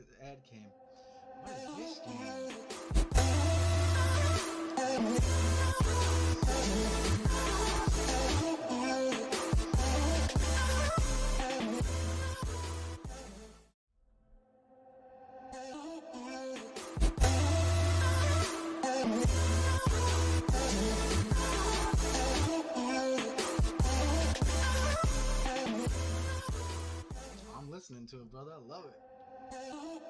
the ad came. What is this game? I'm listening to it, brother. I love it.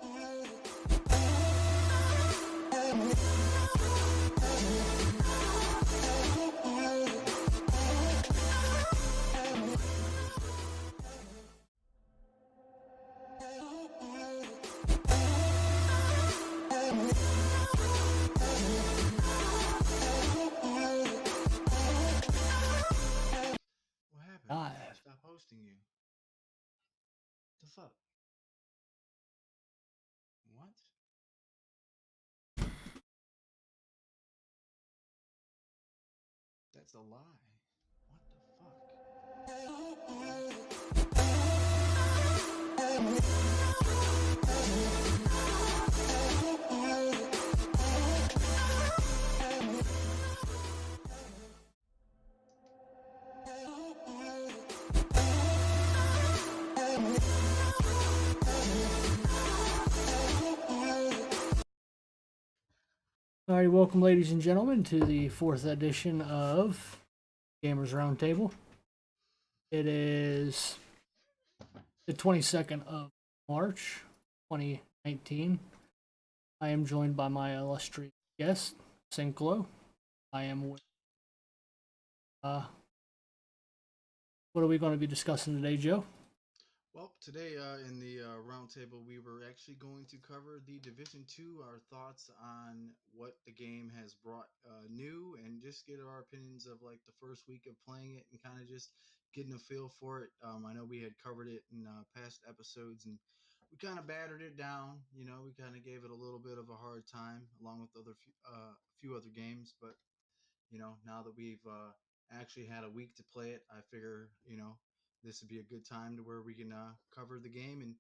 What happened? I Live. stopped hosting you. The fuck? What? That's a lie. What Alrighty, welcome, ladies and gentlemen, to the fourth edition of Gamers Roundtable. It is the 22nd of March, 2019. I am joined by my illustrious guest, Synclo. I am with. What are we going to be discussing today, Joe? Well, today in the roundtable, we were actually going to cover the Division Two, our thoughts on what the game has brought new, and just get our opinions of like the first week of playing it, and kind of just getting a feel for it. I know we had covered it in past episodes, and we kind of battered it down. You know, we kind of gave it a little bit of a hard time, along with few other games. But you know, now that we've actually had a week to play it, I figure this would be a good time to where we can cover the game and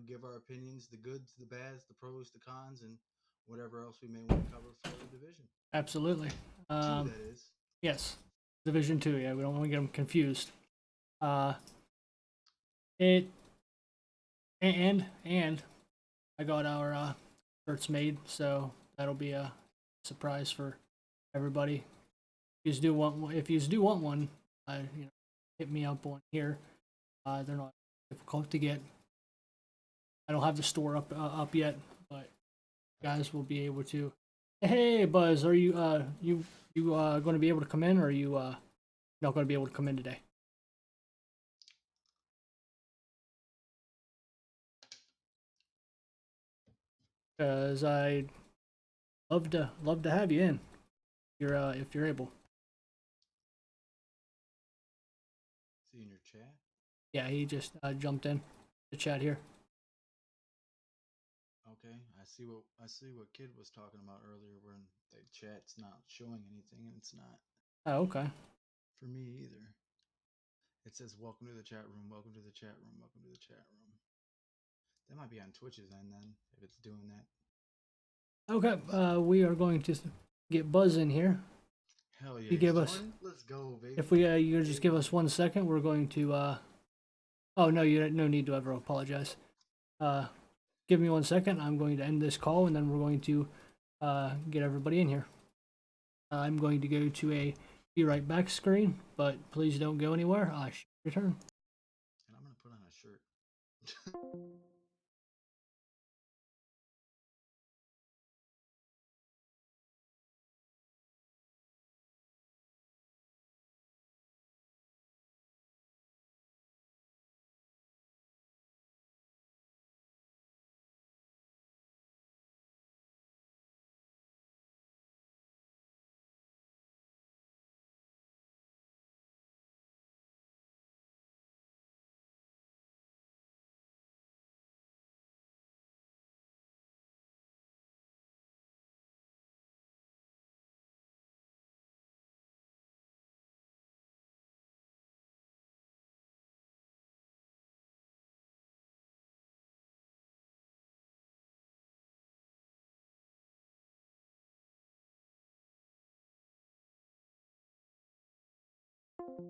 give our opinions, the goods, the bads, the pros, the cons, and whatever else we may want to cover for the division Absolutely. two. Um, That is. yes, Division 2, yeah, we don't want to get them confused. Uh, it and I got our shirts made, so that'll be a surprise for everybody. If you do want one, hit me up on here. They're not difficult to get. I don't have the store up yet, but guys will be able to. Hey, Buzz, are you going to be able to come in, or are you not going to be able to come in today? Because I love to have you in. If you're able. See in your chat. Yeah, he just jumped in the chat here. Okay, I see what Kid was talking about earlier, when the chat's not showing anything, and it's not Oh, okay. for me either. It says welcome to the chat room, welcome to the chat room, welcome to the chat room. That might be on Twitch's end then, if it's doing that. Okay, we are going to get Buzz in here. Hell yeah, You give us. joining? Let's go, baby. If we you just give us 1 second, we're going to. Oh no, you no need to ever apologize. Give me 1 second. I'm going to end this call, and then we're going to get everybody in here. I'm going to go to a be right back screen, but please don't go anywhere. I should return. And I'm gonna put on a shirt. Yo,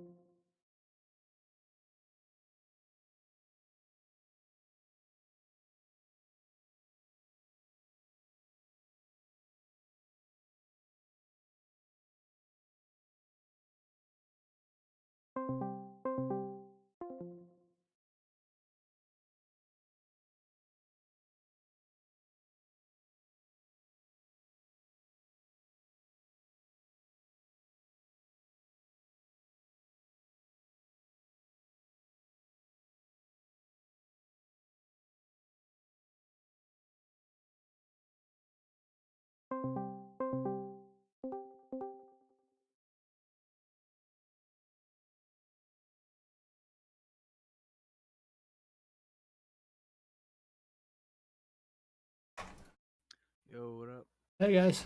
what up? Hey guys.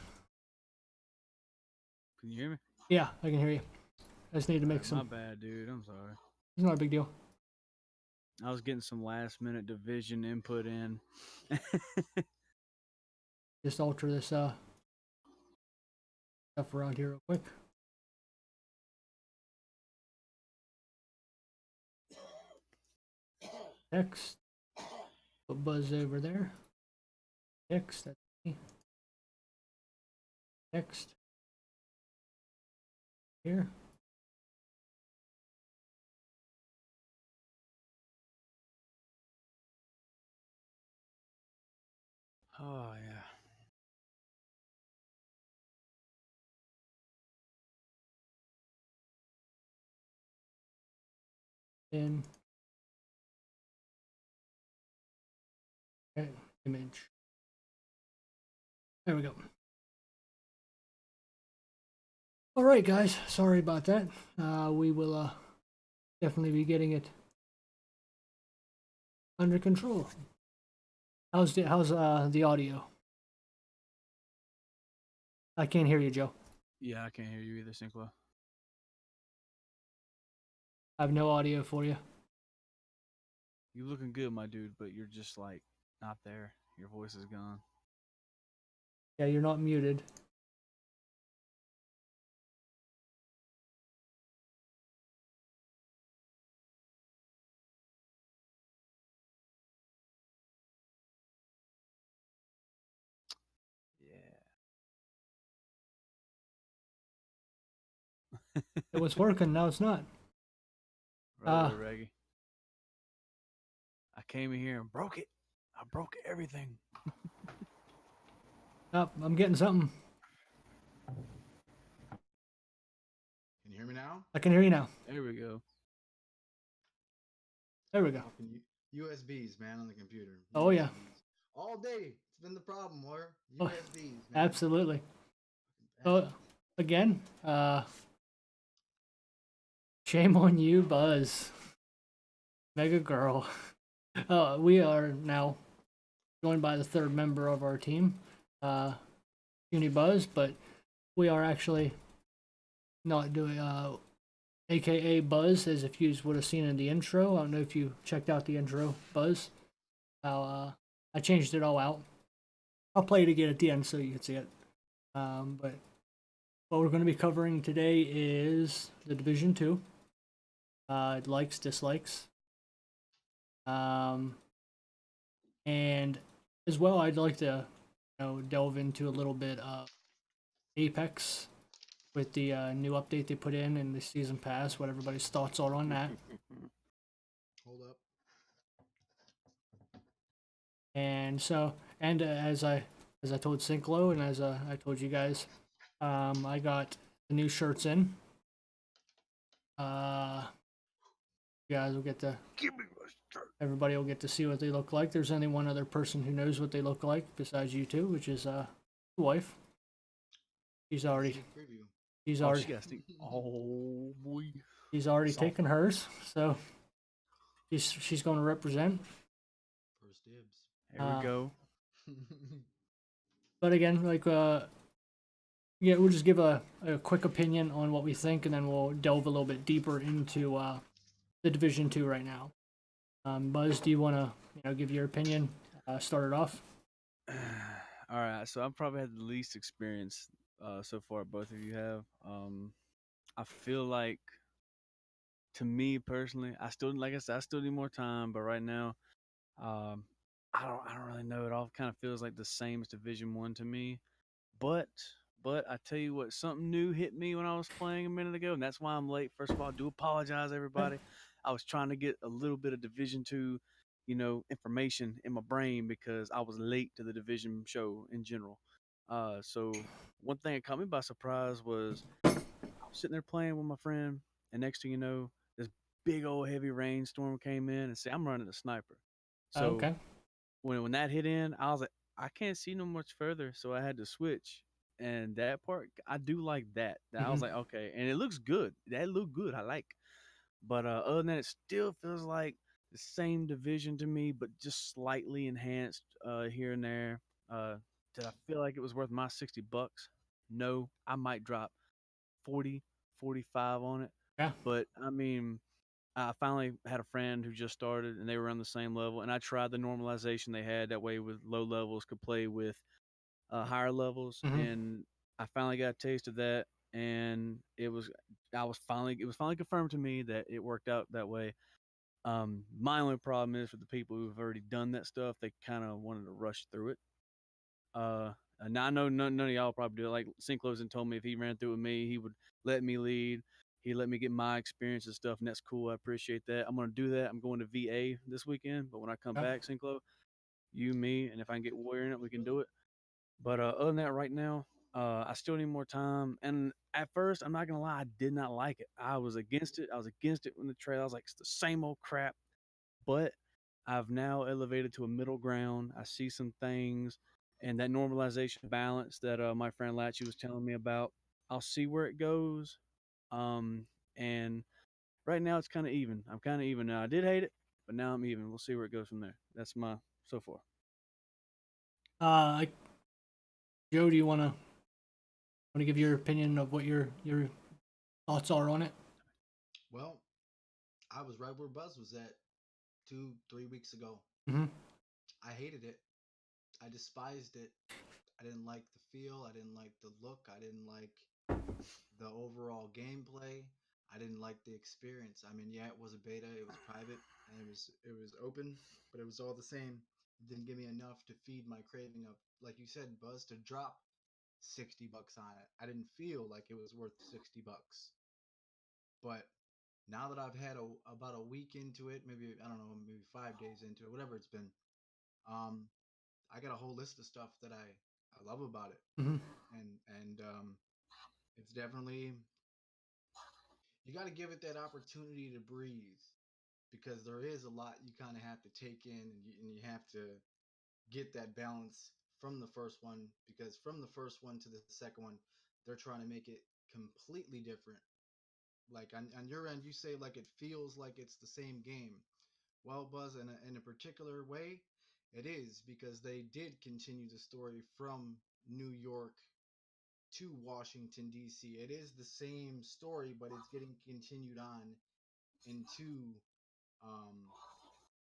Can you hear me? Yeah, I can hear you. I just need to make Alright, some. my bad, dude. I'm sorry. It's not a big deal. I was getting some last minute division input in. Just alter this stuff around here real quick. Text. Put Buzz over there. Text. That's me. Text. Here. Oh yeah. In. Okay, image. There we go. All right, guys. Sorry about that. We will definitely be getting it under control. How's the audio? I can't hear you, Joe. Yeah, I can't hear you either, Synclo. I have no audio for you. You looking good, my dude, but you're just like not there. Your voice is gone. Yeah, you're not muted. Yeah. It was working. Now it's not. Right, Reggie. I came in here and broke it. I broke everything. Oh, I'm getting something. Can you hear me now? I can hear you now. There we go. There we go. USBs, man, on the computer. Oh yeah. All day. It's been the problem, or Oh, USBs, man. absolutely. So again, shame on you, Buzz. Mega Girl. We are now joined by the third member of our team, Unibuzz, but we are actually not doing AKA Buzz, as if you would have seen in the intro. I don't know if you checked out the intro, Buzz. How I changed it all out. I'll play it again at the end so you can see it. But what we're going to be covering today is the Division 2. Likes, dislikes. And as well, I'd like to delve into a little bit of Apex with the new update they put in the season pass, what everybody's thoughts are on that. Hold up. And so, and as I told Synclo and as I told you guys, I got the new shirts in. You guys will get to, everybody will get to see what they look like. There's only one other person who knows what they look like besides you two, which is wife. She's already, she's already, oh boy, she's already taken hers. So she's going to represent. First dibs. There we go. But again, like yeah, we'll just give a quick opinion on what we think, and then we'll delve a little bit deeper into the Division 2 right now. Buzz, do you want to give your opinion? Start it off. All right, so I've probably had the least experience so far. Both of you have. I feel like to me personally, I still like I said, I still need more time, but right now, um, I don't really know. It all kind of feels like the same as Division One to me. But I tell you what, something new hit me when I was playing a minute ago, and that's why I'm late. First of all, I do apologize, Okay. everybody. I was trying to get a little bit of Division Two, information in my brain because I was late to the Division show in general. So one thing that caught me by surprise was I was sitting there playing with my friend, and next thing you know, this big old heavy rainstorm came in, and say I'm running a sniper. So Okay. when that hit in, I was like, I can't see no much further, so I had to switch. And that part, I do like that. That I Hmm. was like, okay, and it looks good. That looked good. I like. But other than that, it still feels like the same division to me, but just slightly enhanced here and there. Uh, did I feel like it was worth my $60? No, I might drop 40, 45 on it. Yeah. But I mean, I finally had a friend who just started and they were on the same level. And I tried the normalization they had. That way, with low levels, could play with higher levels. Hmm. And I finally got a taste of that. And it was finally confirmed to me that it worked out that way. My only problem is for the people who've already done that stuff, they kind of wanted to rush through it. Now I know none of y'all probably do it. Like Synclosen told me if he ran through with me, he would let me lead. He let me get my experience and stuff, and that's cool. I appreciate that. I'm gonna do that. I'm going to VA this weekend, but when I come Yeah. back, Synclo, you, me, and if I can get Warrior in it, we can do it. But other than that, right now, I still need more time. And at first, I'm not gonna lie, I did not like it. I was against it. I was against it in the trail. I was like, it's the same old crap. But I've now elevated to a middle ground. I see some things, and that normalization balance that my friend Latchy was telling me about. I'll see where it goes. And right now it's kind of even. I'm kind of even now. I did hate it, but now I'm even. We'll see where it goes from there. That's my so far. Uh, Joe, do you want to give your opinion of what your thoughts are on it? Well, I was right where Buzz was at 2, 3 weeks ago. Hmm. I hated it. I despised it. I didn't like the feel. I didn't like the look. I didn't like the overall gameplay. I didn't like the experience. I mean, yeah, it was a beta. It was private and it was open, but it was all the same. It didn't give me enough to feed my craving of, like you said, Buzz, to drop $60 on it. I didn't feel like it was worth $60. But now that I've had about a week into it, maybe I don't know, maybe 5 days into it, whatever it's been, um, I got a whole list of stuff that I love about it, Hmm. and it's definitely, you got to give it that opportunity to breathe because there is a lot you kind of have to take in, and you have to get that balance from the first one, because from the first one to the second one, they're trying to make it completely different. Like on your end, you say like it feels like it's the same game. Well, Buzz, in a particular way, it is, because they did continue the story from New York to Washington, D.C. It is the same story, but it's getting continued on into um,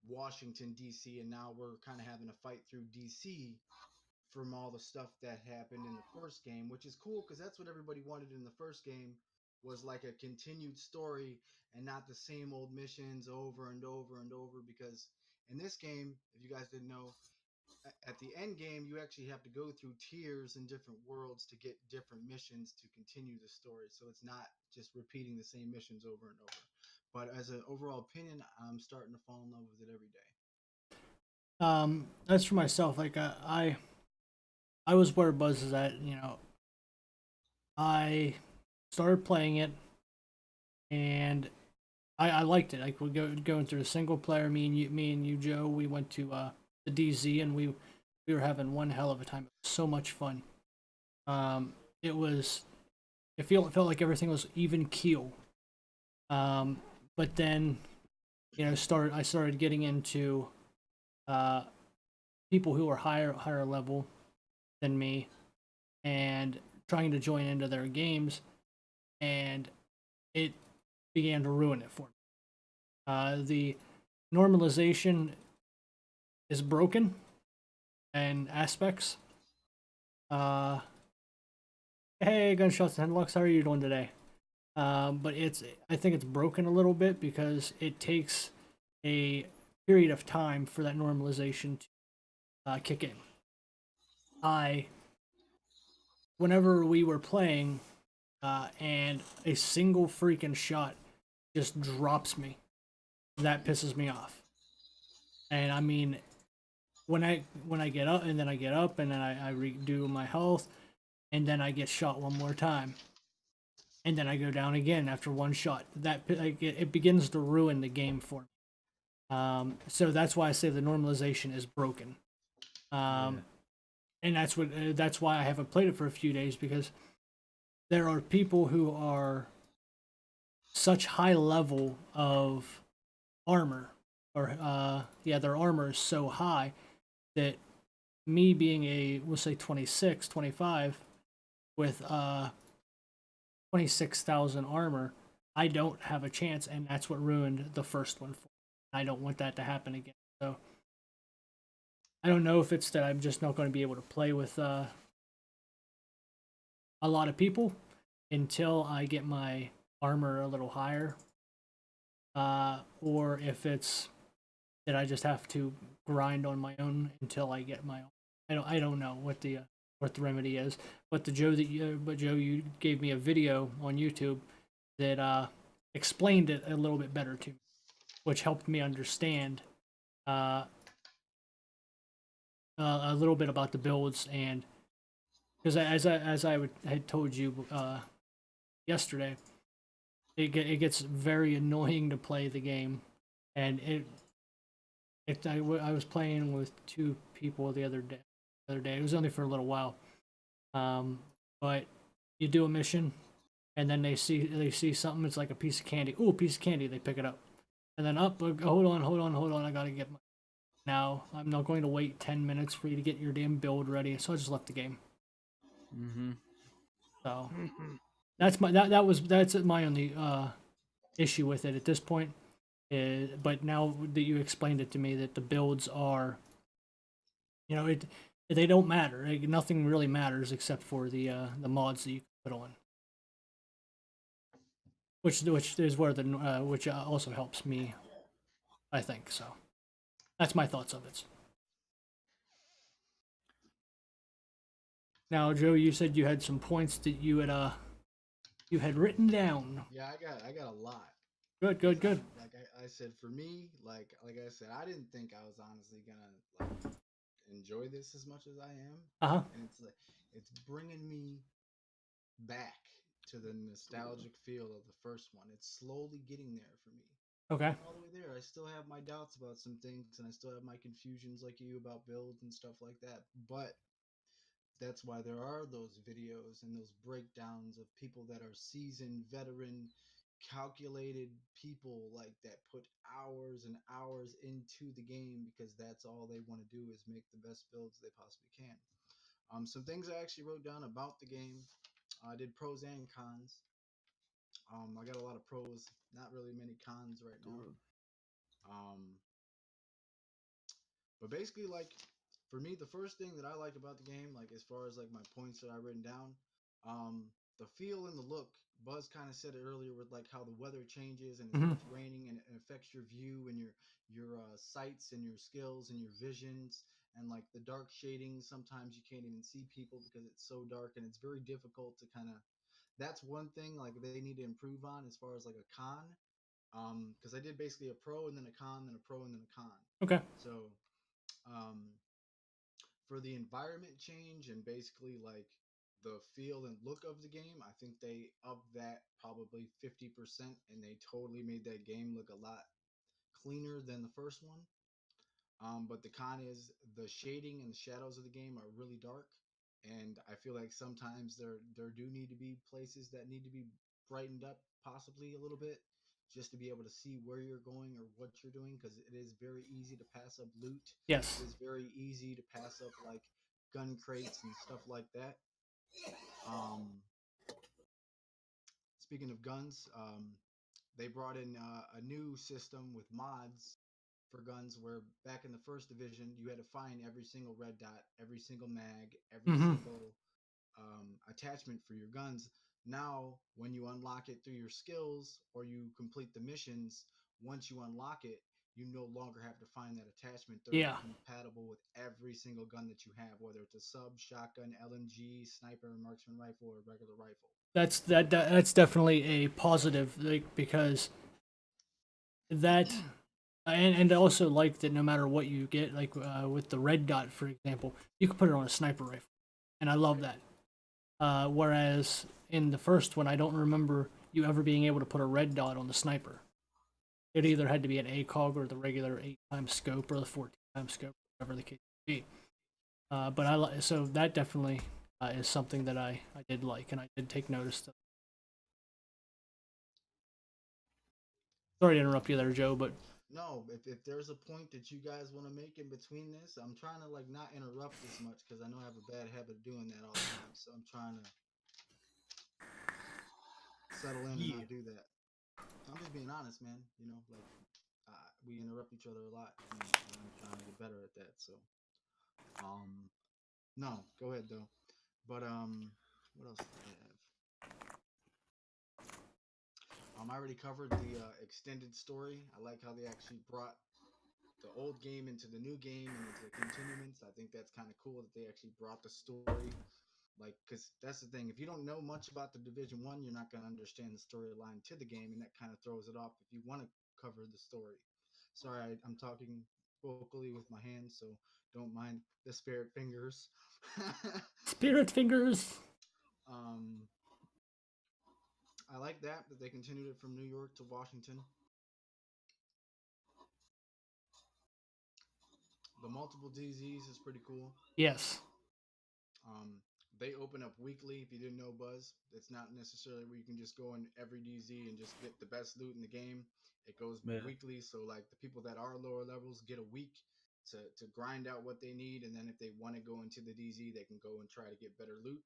Washington, D.C., and now we're kind of having a fight through D.C. from all the stuff that happened in the first game, which is cool because that's what everybody wanted in the first game, was like a continued story and not the same old missions over and over and over. Because in this game, if you guys didn't know, at the end game you actually have to go through tiers in different worlds to get different missions to continue the story. So it's not just repeating the same missions over and over. But as an overall opinion, I'm starting to fall in love with it every day. As for myself, like I was where Buzz is at. I started playing it and I liked it. Like we going through a single player. Me and you, Joe. We went to the DZ and we were having one hell of a time. It was so much fun. Um, it was it felt like everything was even keel. Um, but then I started getting into uh people who were higher level than me and trying to join into their games, and it began to ruin it for me. The normalization is broken in aspects. Uh, hey, Gunshots and Headlocks, how are you doing today? But I think it's broken a little bit because it takes a period of time for that normalization to kick in. Whenever we were playing, and a single freaking shot just drops me, that pisses me off. And I mean, when I get up and then I get up and then I redo my health, and then I get shot one more time, and then I go down again after one shot. That like, it begins to ruin the game for me. So that's why I say the normalization is broken. Yeah. And that's why I haven't played it for a few days, because there are people who are such high level of armor, or their armor is so high that me being we'll say 26, 25 with 26,000 armor, I don't have a chance, and that's what ruined the first one for me. I don't want that to happen again. So I don't know if it's that I'm just not going to be able to play with a lot of people until I get my armor a little higher, or if it's that I just have to grind on my own until I get my own. I don't know what the remedy is. But Joe, you gave me a video on YouTube that explained it a little bit better to me, which helped me understand uh, a little bit about the builds. And because had told you yesterday, it gets very annoying to play the game, and I was playing with two people the other day. It was only for a little while, but you do a mission, and then they see something. It's like a piece of candy. Ooh, piece of candy. They pick it up, and then up. Hold on. I gotta get my. Now I'm not going to wait 10 minutes for you to get your damn build ready. So I just left the game. Mm-hmm. So that's my only issue with it at this point. But now that you explained it to me, that the builds are, they don't matter. Like, nothing really matters except for the mods that you can put on, which is where the which also helps me, I think. So that's my thoughts of it. Now, Joe, you said you had some points that you had written down. Yeah, I got a lot. Good, good, good. Like I said, for me, like I said, I didn't think I was honestly gonna like enjoy this as much as I am, Uh huh. and it's bringing me back to the nostalgic feel of the first one. It's slowly getting there for me. Okay. Not all the way there. I still have my doubts about some things, and I still have my confusions like you about builds and stuff like that. But that's why there are those videos and those breakdowns of people that are seasoned, veteran, calculated people like that put hours and hours into the game because that's all they want to do is make the best builds they possibly can. Some things I actually wrote down about the game. I did pros and cons. I got a lot of pros, not really many cons right now. Um, but basically, like for me, the first thing that I like about the game, like as far as like my points that I written down, the feel and the look. Buzz kind of said it earlier with like how the weather changes and it Mm-hmm. starts raining and it affects your view and your sights and your skills and your visions and like the dark shading. Sometimes you can't even see people because it's so dark and it's very difficult to kind of. That's one thing like they need to improve on as far as like a con. Because I did basically a pro and then a con, then a pro and then a con. Okay. So um, for the environment change and basically like the feel and look of the game, I think they upped that probably 50% and they totally made that game look a lot cleaner than the first one. But the con is the shading and the shadows of the game are really dark, and I feel like sometimes there do need to be places that need to be brightened up, possibly a little bit, just to be able to see where you're going or what you're doing, because it is very easy to pass up loot. Yes. It is very easy to pass up like gun crates and stuff like that. Um, Speaking of guns, they brought in a new system with mods for guns where back in the first division you had to find every single red dot, every single mag, every Mm-hmm. single attachment for your guns. Now, when you unlock it through your skills or you complete the missions, once you unlock it, you no longer have to find that attachment. They're Yeah, compatible with every single gun that you have, whether it's a sub, shotgun, LMG, sniper, marksman rifle, or regular rifle. that's definitely a positive, like, because that and I also like that no matter what you get, like with the red dot, for example, you can put it on a sniper rifle, and I love Right. that. Whereas in the first one, I don't remember you ever being able to put a red dot on the sniper. It either had to be an ACOG or the regular 8 times scope or the 14 times scope, whatever the case may be. But so that definitely is something that I did like, and I did take notice. Sorry to interrupt you there, Joe, but No, if there's a point that you guys want to make in between this, I'm trying to like not interrupt as much because I know I have a bad habit of doing that all the time. So I'm trying to settle in and Yeah. not do that. I'm just being honest, man. You know, like we interrupt each other a lot, and I'm trying to get better at that. So, um, no, go ahead though. But what else did I have? I already covered the extended story. I like how they actually brought the old game into the new game and into the continuance. I think that's kind of cool that they actually brought the story. Like, because that's the thing. If you don't know much about the Division One, you're not going to understand the storyline to the game, and that kind of throws it off. If you want to cover the story, sorry, I'm talking vocally with my hands, so don't mind the spirit fingers. Spirit Fingers. um, I like that they continued it from New York to Washington. The multiple DZs is pretty cool. Yes. Um, they open up weekly. If you didn't know, Buzz, it's not necessarily where you can just go in every DZ and just get the best loot in the game. It goes Yeah. weekly, so like the people that are lower levels get a week to grind out what they need, and then if they want to go into the DZ, they can go and try to get better loot.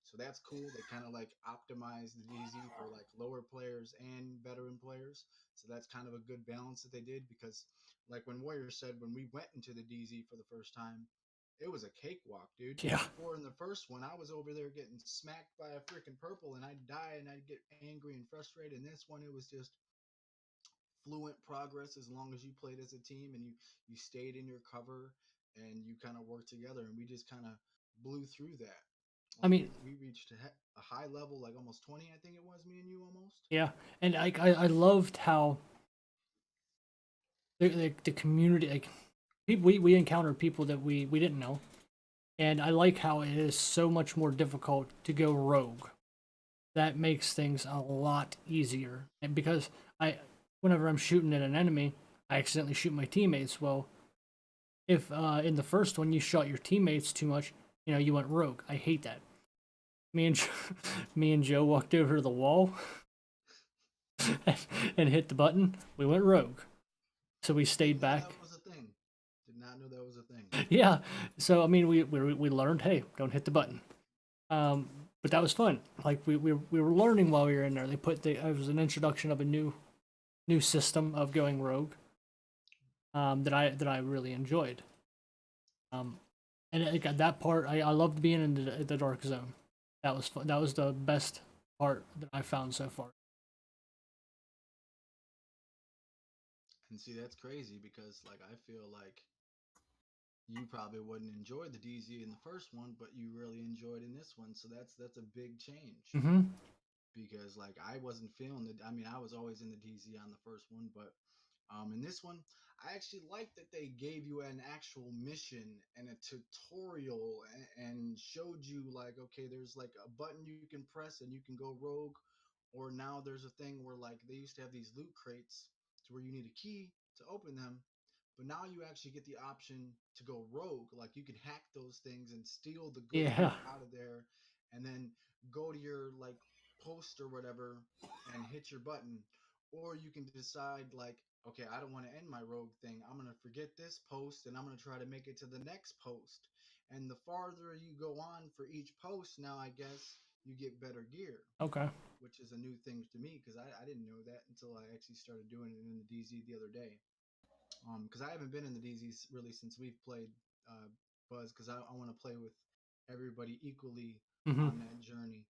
So that's cool. They kind of like optimize the DZ for like lower players and veteran players. So that's kind of a good balance that they did because, like when Warrior said, when we went into the DZ for the first time, it was a cakewalk, dude. Yeah. Before in the first one, I was over there getting smacked by a freaking purple, and I'd die and I'd get angry and frustrated. In this one, it was just fluent progress as long as you played as a team and you stayed in your cover and you kind of worked together, and we just kind of blew through that. I Like mean, we reached a high level, like almost 20, I think it was, me and you almost. yeah, and I loved how the community, like, we encountered people that we didn't know, and I like how it is so much more difficult to go rogue. That makes things a lot easier, and because I whenever I'm shooting at an enemy, I accidentally shoot my teammates. Well, if in the first one you shot your teammates too much, you went rogue. I hate that. Me and me and Joe walked over to the wall and hit the button. We went rogue, so we Didn't stayed know back. that was a thing. Did not know that was a thing. Yeah, so I mean, we learned, hey, don't hit the button. Um, but that was fun. Like we were learning while we were in there. They put it was an introduction of a new system of going rogue. That I really enjoyed. Um, and at that part, I loved being in the dark zone. That was fun. That was the best part that I found so far. And see, that's crazy because like I feel like you probably wouldn't enjoy the DZ in the first one, but you really enjoyed in this one. So that's a big change Mm-hmm. because like I wasn't feeling it. I mean, I was always in the DZ on the first one, but in this one, I actually like that they gave you an actual mission and a tutorial and showed you like, okay, there's like a button you can press and you can go rogue, or now there's a thing where like they used to have these loot crates to where you need a key to open them, but now you actually get the option to go rogue. Like you can hack those things and steal the good Yeah. loot out of there, and then go to your like post or whatever and hit your button. Or you can decide like, okay, I don't want to end my rogue thing. I'm gonna forget this post and I'm gonna try to make it to the next post. And the farther you go on for each post, now I guess you get better gear, Okay. which is a new thing to me because I didn't know that until I actually started doing it in the DZ the other day. Because I haven't been in the DZ really since we've played Buzz, because I want to play with everybody equally Hmm. on that journey.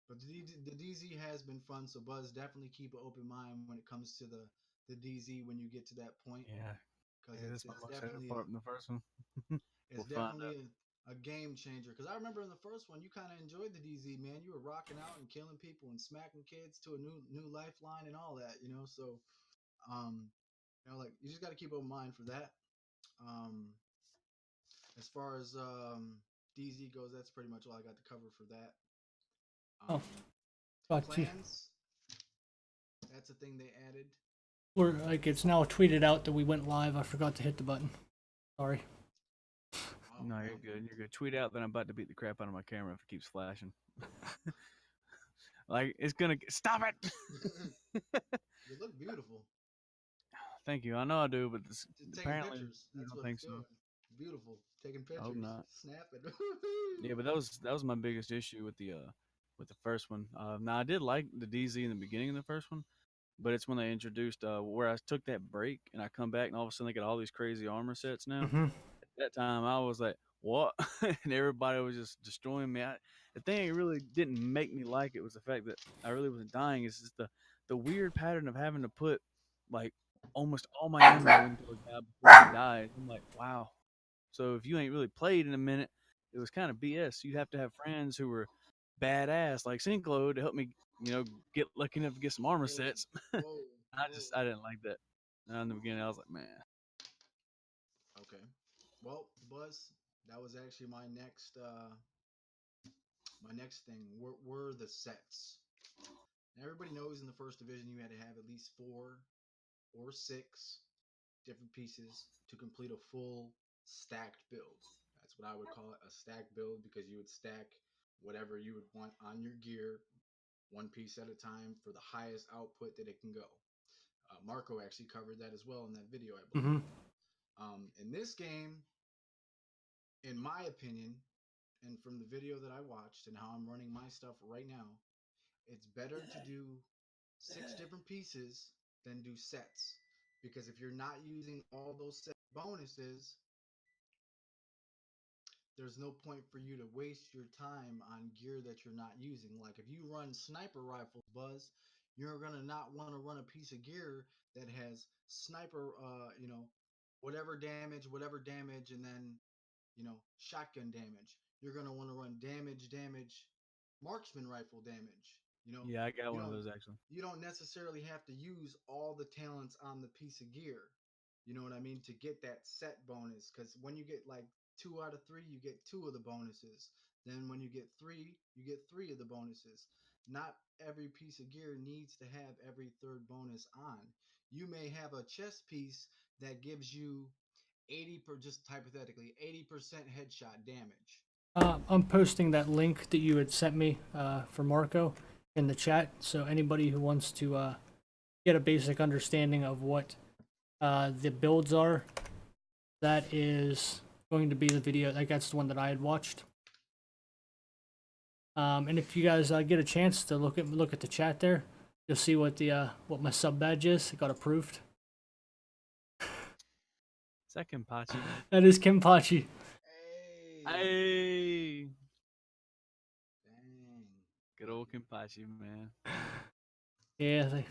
But the DZ has been fun, so Buzz, definitely keep an open mind when it comes to the DZ when you get to that point, Yeah, because yeah, that's my it's most favorite definitely part in the first one. it's We'll find out. definitely a game changer. Because I remember in the first one, you kind of enjoyed the DZ, man. You were rocking out and killing people and smacking kids to a new lifeline and all that, you know. So, um, like you just got to keep open mind for that. Um, as far as DZ goes, that's pretty much all I got to cover for that. Oh, Um, got you. clans, that's a thing they added. We're like it's now tweeted out that we went live. I forgot to hit the button. Sorry. Oh No, you're well, good. You're good. Tweet out that I'm about to beat the crap out of my camera if it keeps flashing. Like it's gonna stop it. you look beautiful. Thank you. I know I do, but this, Taking apparently pictures, you that's don't what it's think so. doing. Beautiful. Taking I hope pictures, not. snapping. Yeah, but that was my biggest issue with the first one. Now I did like the DZ in the beginning of the first one, but it's when they introduced where I took that break and I come back and all of a sudden they got all these crazy armor sets now. Hmm. At that time I was like, what? And everybody was just destroying me. The thing that really didn't make me like it was the fact that I really wasn't dying. It's just the weird pattern of having to put like almost all my ammo into a guy before he dies. I'm like, wow. So if you ain't really played in a minute, it was kind of BS. You'd have to have friends who were badass like Synclo to help me, get lucky enough to get some armor Whoa, sets. whoa, whoa. I didn't like that. And in the beginning, I was like, man, Okay. Well, Buzz, that was actually my next thing. Were the sets. Now, everybody knows in the first division you had to have at least 4 or 6 different pieces to complete a full stacked build. That's what I would call it, a stacked build, because you would stack whatever you would want on your gear, one piece at a time, for the highest output that it can go. Marco actually covered that as well in that video, I believe. Hmm. In this game, in my opinion, and from the video that I watched and how I'm running my stuff right now, it's better to do 6 different pieces than do sets. Because if you're not using all those set bonuses, there's no point for you to waste your time on gear that you're not using. Like if you run sniper rifles, Buzz, you're gonna not want to run a piece of gear that has sniper, whatever damage, and then shotgun damage. You're gonna want to run damage, marksman rifle damage. You know, yeah, I got you one of don't those actually. you don't necessarily have to use all the talents on the piece of gear. You know what I mean? To get that set bonus, because when you get like 2 out of 3, you get 2 of the bonuses. Then when you get 3, you get 3 of the bonuses. Not every piece of gear needs to have every third bonus on. You may have a chest piece that gives you just hypothetically 80% headshot damage. I'm posting that link that you had sent me for Marco in the chat. So anybody who wants to get a basic understanding of what the builds are, that is going to be the video. Like that's the one that I had watched. And if you guys get a chance to look at the chat there, you'll see what my sub badge is. It got approved. Second Pachi. That is Kimpachi. Hey, Hey, dang. good old Kimpachi, man. Yeah, they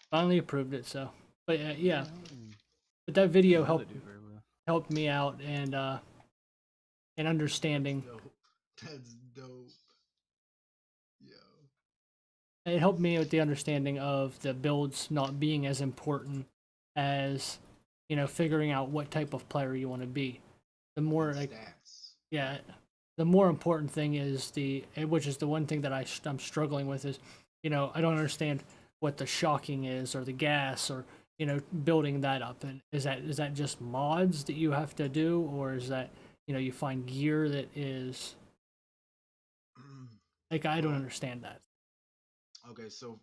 finally approved it. So, but yeah, Mm, but that video I know they do very well. helped me out and understanding. Dope. That's dope. Yo. It helped me with the understanding of the builds not being as important as figuring out what type of player you want to be. The more And like stats. yeah, the more important thing is which is the one thing that I'm struggling with is I don't understand what the shocking is or the gas or building that up. And is that just mods that you have to do, or is that you find gear that is like I don't Well, understand that. okay, so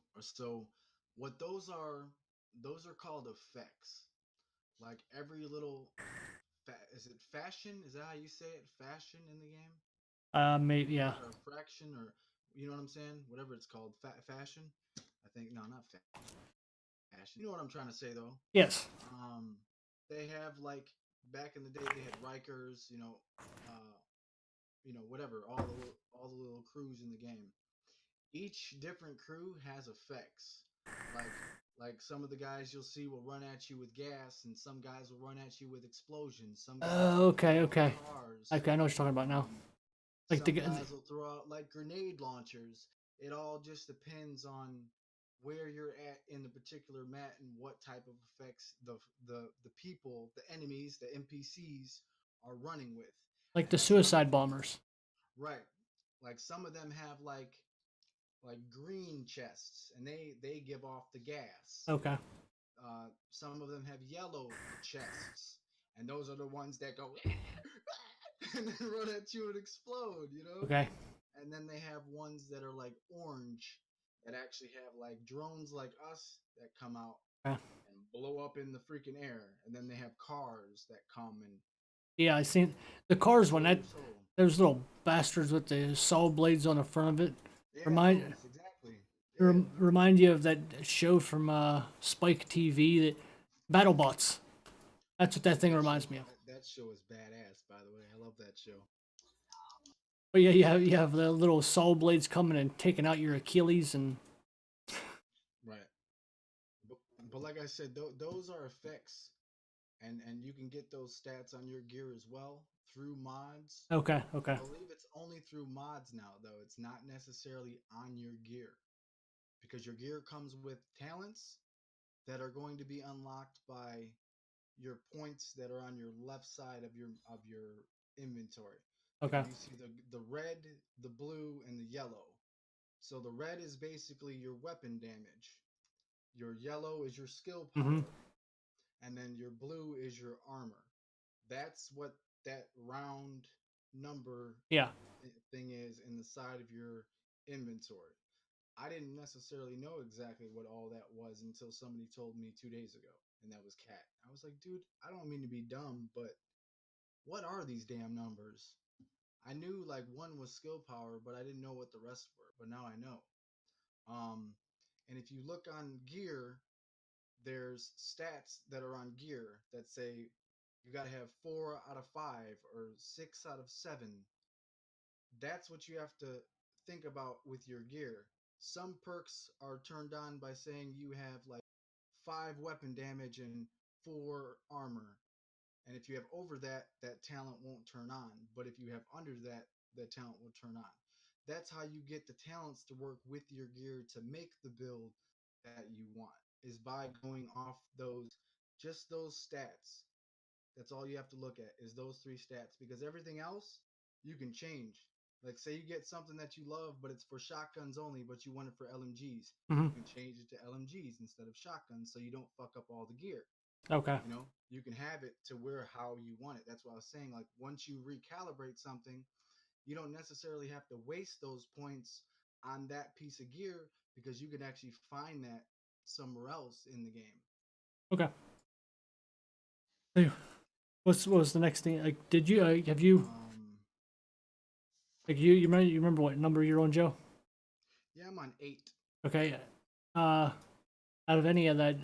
what those are called effects. Like every little is it fashion? Is that how you say it? Fashion in the game? Maybe yeah. Or fraction, or you know what I'm saying? Whatever it's called, fashion. I think no, not fashion. You know what I'm trying to say though. Yes. They have like back in the day they had Rikers, whatever, all the little crews in the game. Each different crew has effects. Like like some of the guys you'll see will run at you with gas, and some guys will run at you with explosions. Some guys will Okay, throw out okay. cars. Okay, I know what you're talking about now. Um, Like some guys will throw out like grenade launchers. It all just depends on where you're at in the particular map and what type of effects the people, the enemies, the NPCs are running with. like the And some suicide bombers. right, like some of them have like green chests, and they give off the gas. Okay. Some of them have yellow chests, and those are the ones that go and then run at you and explode. Okay. And then they have ones that are like orange that actually have like drones like us that come out Okay. and blow up in the freaking air. And then they have cars that come and Yeah, I seen the cars one. steal That your soul. those little bastards with the saw blades on the front of it Yeah, remind those exactly. Yeah, remind you of that show from Spike TV, that BattleBots. That's what that thing reminds me of. that show is badass. By the way, I love that show. But yeah, you have the little saw blades coming and taking out your Achilles, and Right. But like I said, those are effects, and you can get those stats on your gear as well through mods. okay, I okay, believe it's only through mods now, though. It's not necessarily on your gear because your gear comes with talents that are going to be unlocked by your points that are on your left side of your inventory. Like okay, if you see the red, the blue, and the yellow. So the red is basically your weapon damage. Your yellow is your skill mm-hmm, power, and then your blue is your armor. That's what that round number yeah, thing is in the side of your inventory. I didn't necessarily know exactly what all that was until somebody told me 2 days ago, and that was cat. I was like, dude, I don't mean to be dumb, but what are these damn numbers? I knew like one was skill power, but I didn't know what the rest were. But now I know. Um, and if you look on gear, there's stats that are on gear that say you got to have 4 out of 5 or 6 out of 7. That's what you have to think about with your gear. Some perks are turned on by saying you have like 5 weapon damage and 4 armor. And if you have over that, that talent won't turn on. But if you have under that, the talent will turn on. That's how you get the talents to work with your gear to make the build that you want, is by going off those stats. That's all you have to look at is those 3 stats, because everything else you can change. Like say you get something that you love, but it's for shotguns only, but you want it for LMGs. mm-hmm, You can change it to LMGs instead of shotguns, so you don't fuck up all the gear. okay, You can have it to where how you want it. That's what I was saying. Like once you recalibrate something, you don't necessarily have to waste those points on that piece of gear because you can actually find that somewhere else in the game. okay. Hey, what was the next thing? Like, did you have you Um, like you remember what number you're on, Joe? yeah, I'm on 8. Okay, out of any of that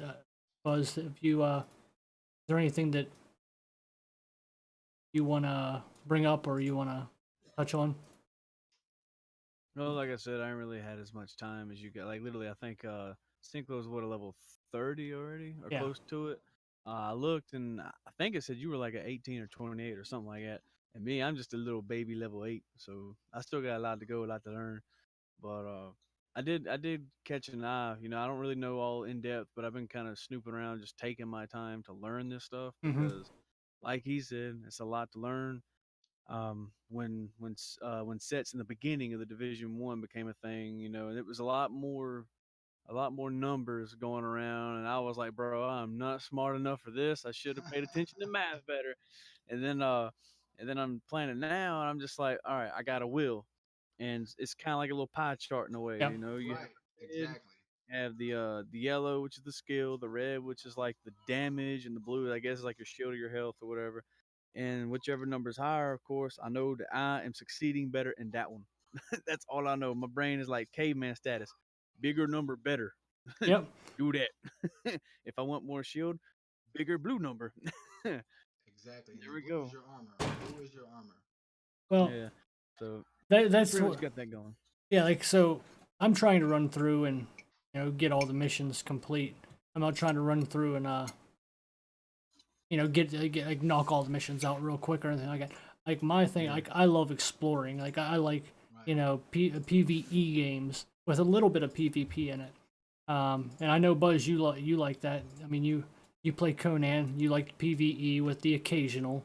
buzz, if you is there anything that you want to bring up or you want to touch on? No, like I said, I ain't really had as much time as you got. Like literally, I think Cinco was what, a level 30 already or Yeah. close to it. I looked and I think it said you were like at 18 or 28 or something like that. And me, I'm just a little baby level 8, so I still got a lot to go, a lot to learn. But I did catch an eye. I don't really know all in depth, but I've been kind of snooping around, just taking my time to learn this stuff Mm-hmm. because, like he said, it's a lot to learn. When sets in the beginning of the Division 1 became a thing, and it was a lot more numbers going around, and I was like, bro, I'm not smart enough for this. I should have paid attention to math better. And then I'm playing it now, and I'm just like, all right, I got a wheel, and it's kind of like a little pie chart in a way. Yep. You have Right, exactly. the yellow, which is the skill, the red, which is like the damage, and the blue, I guess, is like your shield or your health or whatever. And whichever number is higher, of course, I know that I am succeeding better in that one. That's all I know. My brain is like caveman status. Bigger number, better. Yep. Do that. If I want more shield, bigger blue number. There Exactly. And we blue is go. your armor. Blue is your armor. Well, Yeah. So that's pretty much what, got that going. yeah, like so I'm trying to run through and get all the missions complete. I'm not trying to run through and get like knock all the missions out real quick or anything like that. Like my thing, Yeah. like I love exploring. Like I like Right. PVE games with a little bit of PvP in it. And I know Buzz, you like that. I mean, you play Conan, you like PVE with the occasional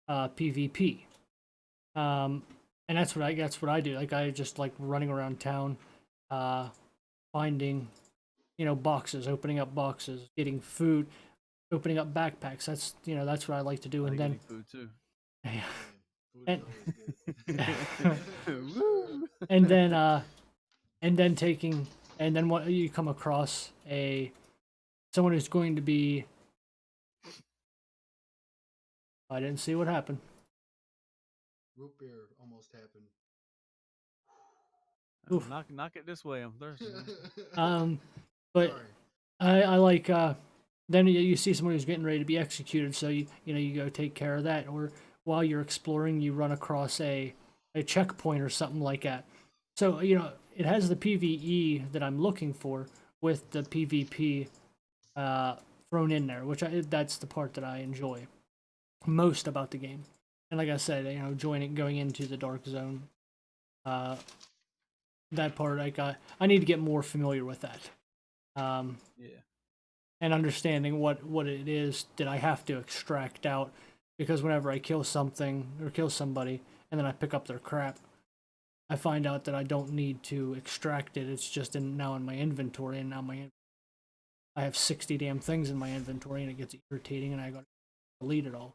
PvP. Um, and that's what I do. Like I just like running around town, uh, finding boxes, opening up boxes, getting food, opening up backpacks. That's what I like to do. I And like then getting food too. yeah, Food is and always good. For sure. Woo! and then and then taking and then what you come across someone who's going to be. I didn't see what happened. Root beer almost happened. Oof. Knock it this way. I'm thirsty. But Sorry. I like then you see someone who's getting ready to be executed, so you go take care of that, or while you're exploring, you run across a checkpoint or something like that. So it has the PVE that I'm looking for with the PvP thrown in there, that's the part that I enjoy most about the game. And like I said, going into the dark zone, uh, that part I need to get more familiar with that. Yeah. And understanding what it is that I have to extract out, because whenever I kill something or kill somebody and then I pick up their crap, I find out that I don't need to extract it. It's just now in my inventory, and now I have 60 damn things in my inventory, and it gets irritating, and I got to delete it all.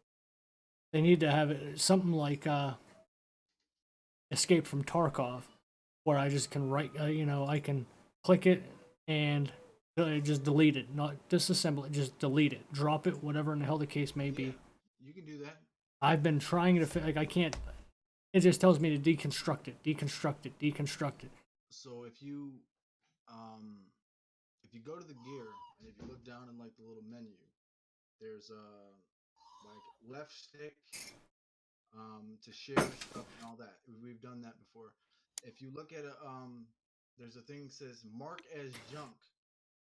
They need to have it something like Escape from Tarkov, where I just can I can click it and just delete it, not disassemble it, just delete it, drop it, whatever in the hell the case may be. Yeah, you can do that. I've been trying to like I can't. It just tells me to deconstruct it, deconstruct it, deconstruct it. So if you go to the gear and if you look down in like the little menu, there's like left stick to share stuff and all that. We've done that before. If you look at there's a thing that says mark as junk.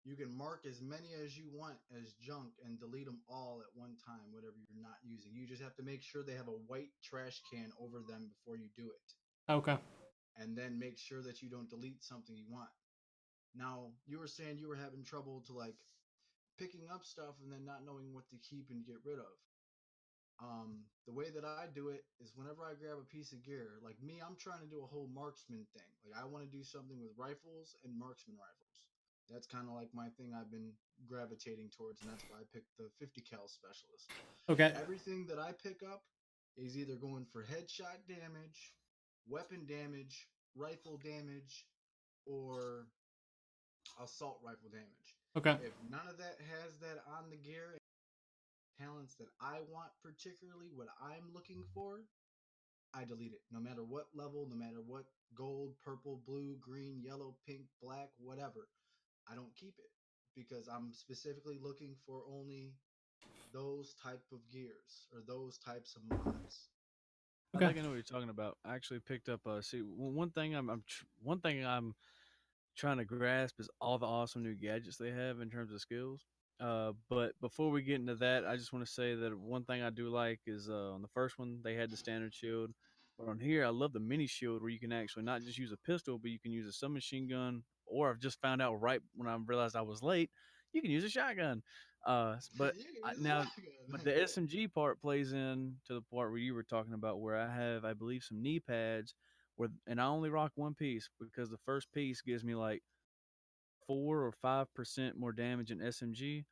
You can mark as many as you want as junk and delete them all at one time, whatever you're not using. You just have to make sure they have a white trash can over them before you do it. Okay. And then make sure that you don't delete something you want. Now, you were saying you were having trouble to like picking up stuff and then not knowing what to keep and get rid of. The way that I do it is whenever I grab a piece of gear, like me, I'm trying to do a whole marksman thing. Like I want to do something with rifles and marksman rifles. That's kind of like my thing I've been gravitating towards, and that's why I picked the 50 cal specialist. Okay. Everything that I pick up is either going for headshot damage, weapon damage, rifle damage, or assault rifle damage. Okay. If none of that has that on the gear, talents that I want, particularly what I'm looking for, I delete it. No matter what level, no matter what gold, purple, blue, green, yellow, pink, black, whatever, I don't keep it because I'm specifically looking for only those type of gears or those types of mods. I Okay. think I know what you're talking about. I actually picked up. See, one thing I'm trying to grasp is all the awesome new gadgets they have in terms of skills. But before we get into that, I just want to say that one thing I do like is on the first one they had the standard shield, but on here I love the mini shield where you can actually not just use a pistol, but you can use a submachine gun. Or I've just found out right when I realized I was late, you can use a shotgun. But You can use a now, but shotgun. the SMG part plays in to the part where you were talking about, where I have, I believe, some knee pads and I only rock one piece because the first piece gives me like 4 or 5% more damage in SMG,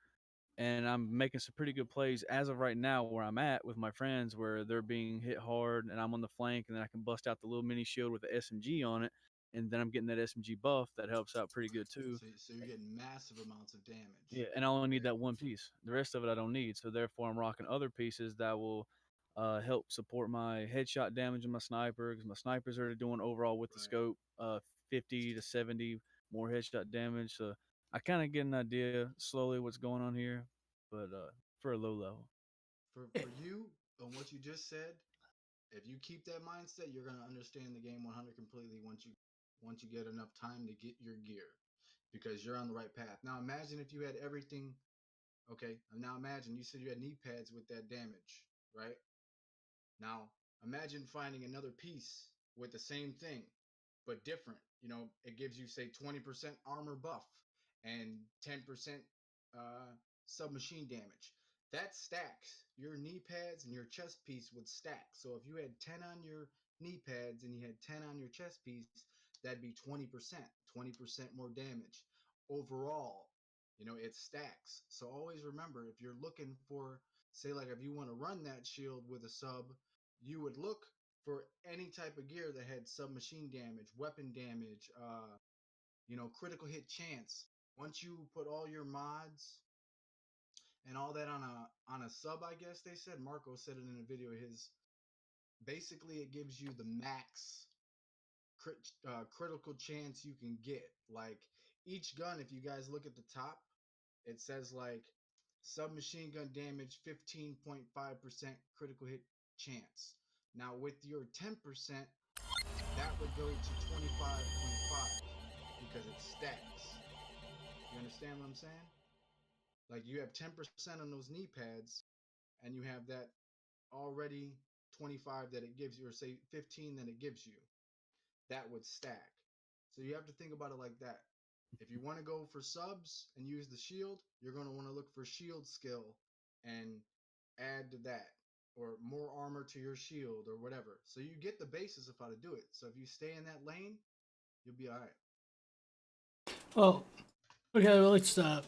and I'm making some pretty good plays as of right now where I'm at with my friends, where they're being hit hard and I'm on the flank, and then I can bust out the little mini shield with the SMG on it, and then I'm getting that SMG buff that helps out pretty good too. So you're getting massive amounts of damage. Yeah, and I only need Okay. that one piece. The rest of it I don't need. So therefore, I'm rocking other pieces that will help support my headshot damage in my sniper, because my snipers are doing overall with the Right. scope 50 to 70 more headshot damage. So I kind of get an idea slowly what's going on here, but for a low level. For you and what you just said, If you keep that mindset, you're gonna understand the game 100 completely once you get enough time to get your gear, because you're on the right path. Now imagine if you had everything. Okay, now imagine you said you had knee pads with that damage, right? Now imagine finding another piece with the same thing, but different. You know, it gives you say 20% armor buff and 10% uh, submachine damage. That stacks. Your knee pads and your chest piece would stack. So if you had 10 on your knee pads and you had 10 on your chest piece, that'd be 20%, 20% more damage. Overall, you know, it stacks. So always remember, if you're looking for, say, like if you want to run that shield with a sub, you would look for any type of gear that had submachine damage, weapon damage, you know, critical hit chance. Once you put all your mods and all that on a sub, I guess they said, Marco said it in a video of his. Basically, it gives you the max critical chance you can get. Like each gun, if you guys look at the top, it says like submachine gun damage 15.5% critical hit chance. Now with your 10%, that would go to 25.5 because it stacks. You understand what I'm saying? Like you have 10% on those knee pads and you have that already 25 that it gives you, or say 15 that it gives you. That would stack. So you have to think about it like that. If you want to go for subs and use the shield, you're going to want to look for shield skill and add to that, or more armor to your shield or whatever. So you get the basis of how to do it. So if you stay in that lane, you'll be all right. Well, okay, well, it's I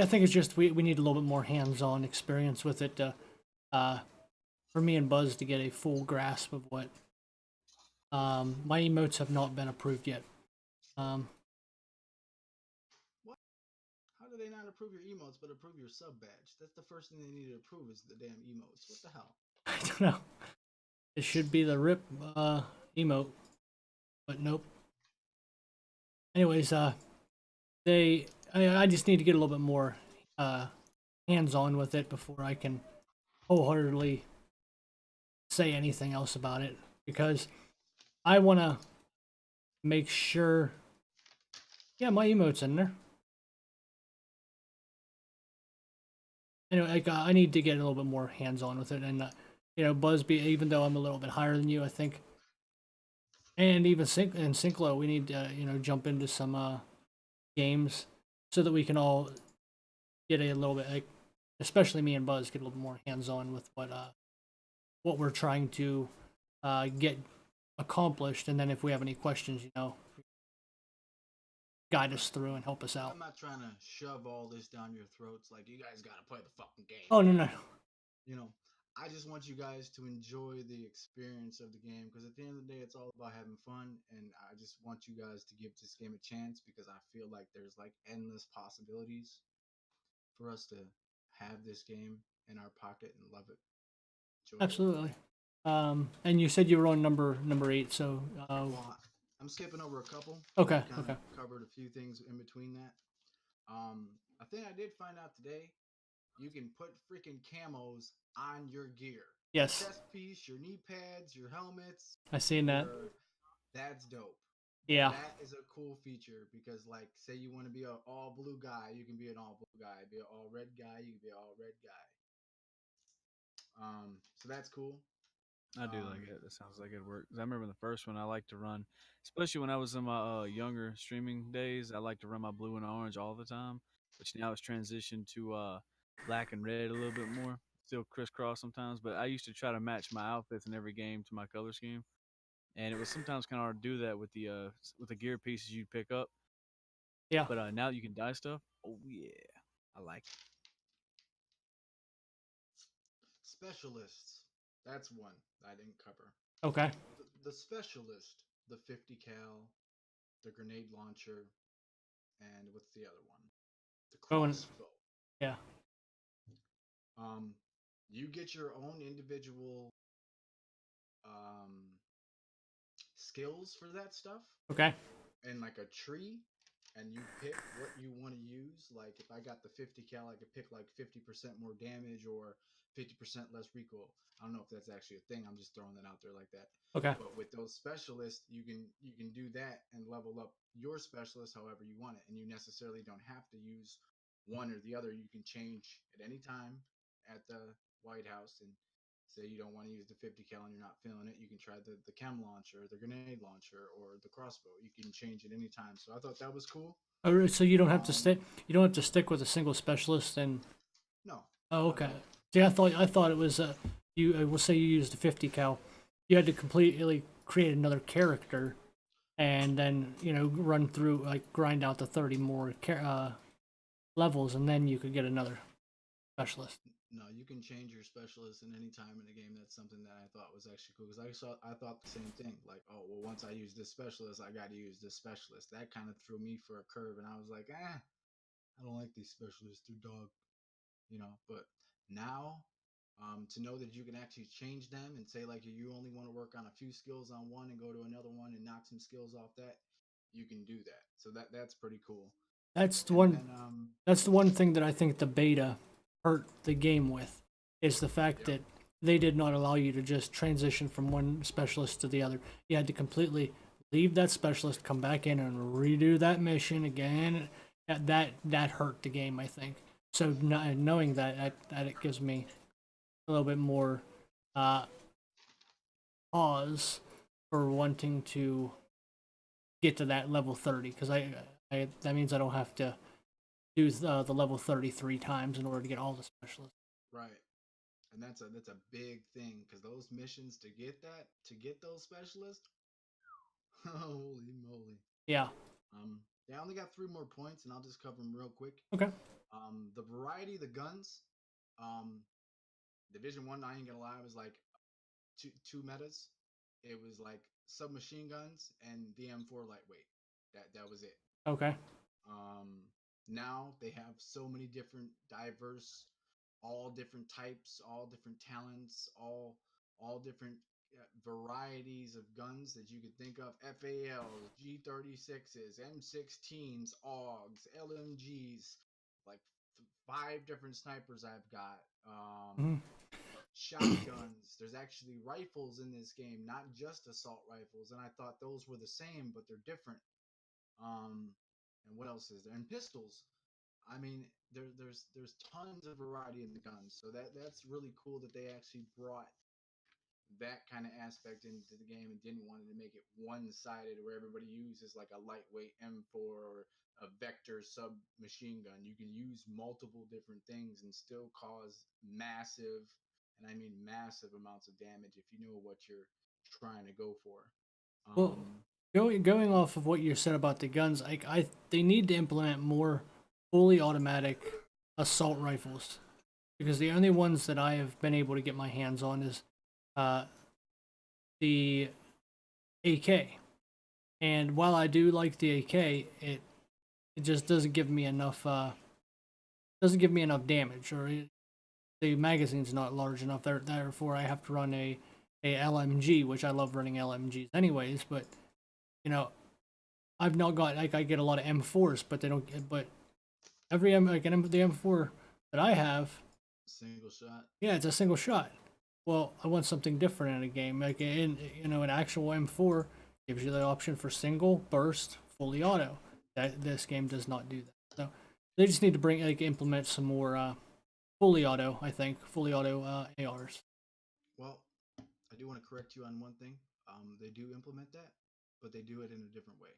think it's just we need a little bit more hands-on experience with it for me and Buzz to get a full grasp of what my emotes have not been approved yet. What? How do they not approve your emotes but approve your sub badge? That's the first thing they need to approve is the damn emotes. What the hell? I don't know. It should be the RIP emote, but nope. Anyways, I just need to get a little bit more hands-on with it before I can wholeheartedly say anything else about it, because I want to make sure. Yeah, my emote's in there. Anyway, like, I need to get a little bit more hands-on with it, and you know, Buzzby, even though I'm a little bit higher than you, I think, and even Synclo, we need to, you know, jump into some games so that we can all get a little bit, like, especially me and Buzz, get a little more hands-on with what we're trying to get accomplished, and then if we have any questions, you know, guide us through and help us out. I'm not trying to shove all this down your throats like you guys gotta play the fucking game. Oh, no. You know, I just want you guys to enjoy the experience of the game, because at the end of the day, it's all about having fun, and I just want you guys to give this game a chance, because I feel like there's like endless possibilities for us to have this game in our pocket and love it. Enjoy Absolutely. And you said you were on number 8, so Well, I'm skipping over a couple. Okay, Kinda okay. Covered a few things in between that. A thing I did find out today, you can put freaking camos on your gear. Yes. Chest piece, your knee pads, your helmets. I seen that. That's dope. Yeah. That is a cool feature, because like say you want to be an all blue guy, you can be an all blue guy. Be an all red guy, you can be an all red guy. So that's cool. I do like it. That sounds like it works. I remember the first one I liked to run, especially when I was in my younger streaming days. I liked to run my blue and orange all the time, which now it's transitioned to black and red a little bit more. Still crisscross sometimes, but I used to try to match my outfits in every game to my color scheme, and it was sometimes kind of hard to do that with the gear pieces you pick up. Yeah. But now you can dye stuff. Oh yeah, I like it. Specialists. That's one I didn't cover. Okay. The specialist, the 50 cal, the grenade launcher, and what's the other one? The crossbow. Yeah. You get your own individual skills for that stuff. Okay. And like a tree, and you pick what you want to use. Like if I got the 50 cal, I could pick like 50% more damage or 50% less recoil. I don't know if that's actually a thing. I'm just throwing that out there like that. Okay. But with those specialists, you can do that and level up your specialist however you want it, and you necessarily don't have to use one or the other. You can change at any time at the White House, and say you don't want to use the 50 cal and you're not feeling it, you can try the chem launcher, the grenade launcher, or the crossbow. You can change at any time. So I thought that was cool. Oh, so you don't have to Um, stick. You don't have to stick with a single specialist. And no, oh, not at okay. all. See, I thought it was you. We'll say you used a 50 cal. You had to completely create another character, and then run through like grind out the 30 more levels, and then you could get another specialist. No, you can change your specialist in any time in the game. That's something that I thought was actually cool because I thought the same thing. Like, oh well, once I use this specialist, I got to use this specialist. That kind of threw me for a curve, and I was like, I don't like these specialists. They're dog, But now, to know that you can actually change them and say like you only want to work on a few skills on one and go to another one and knock some skills off that, you can do that. So that's pretty cool. That's the And one. then That's the one thing that I think the beta hurt the game with, is the fact yep, that they did not allow you to just transition from one specialist to the other. You had to completely leave that specialist, come back in, and redo that mission again. That hurt the game, I think. So knowing that it gives me a little bit more uh, pause for wanting to get to that level 30, because I that means I don't have to do the level 33 times in order to get all the specialists. right. And that's a big thing because those missions to get those specialists, holy moly. Yeah. Yeah, I only got three more points, and I'll just cover them real quick. Okay. The variety of the guns, um, Division One, I ain't gonna lie, was like two metas. It was like submachine guns and the M4 lightweight. That was it. Okay. Um, Now they have so many different, diverse, all different types, all different talents, all different varieties of guns that you could think of: FALs, G36s, M16s, AUGs, LMGs, like five different snipers I've got. Hmm. Shotguns. There's actually rifles in this game, not just assault rifles. And I thought those were the same, but they're different. Um, and what else is there? And pistols. I mean, there's tons of variety in the guns, so that's really cool that they actually brought that kind of aspect into the game and didn't want to make it one-sided where everybody uses like a lightweight M4 or a vector submachine gun. You can use multiple different things and still cause massive, and I mean massive amounts of damage if you know what you're trying to go for. Well, Um, going off of what you said about the guns, I they need to implement more fully automatic assault rifles, because the only ones that I have been able to get my hands on is uh, the AK. And while I do like the AK, it just doesn't give me enough damage, or the magazine's not large enough. Therefore, I have to run a LMG, which I love running LMGs anyways. But you know, I've not got like I get a lot of M4s, but they don't. But every the M4 that I have, Single shot. yeah, it's a single shot. Well, I want something different in a game. Like an actual M4 gives you the option for single, burst, fully auto. That this game does not do that. So they just need to implement some more fully auto. I think fully auto ARs. Well, I do want to correct you on one thing. They do implement that, but they do it in a different way.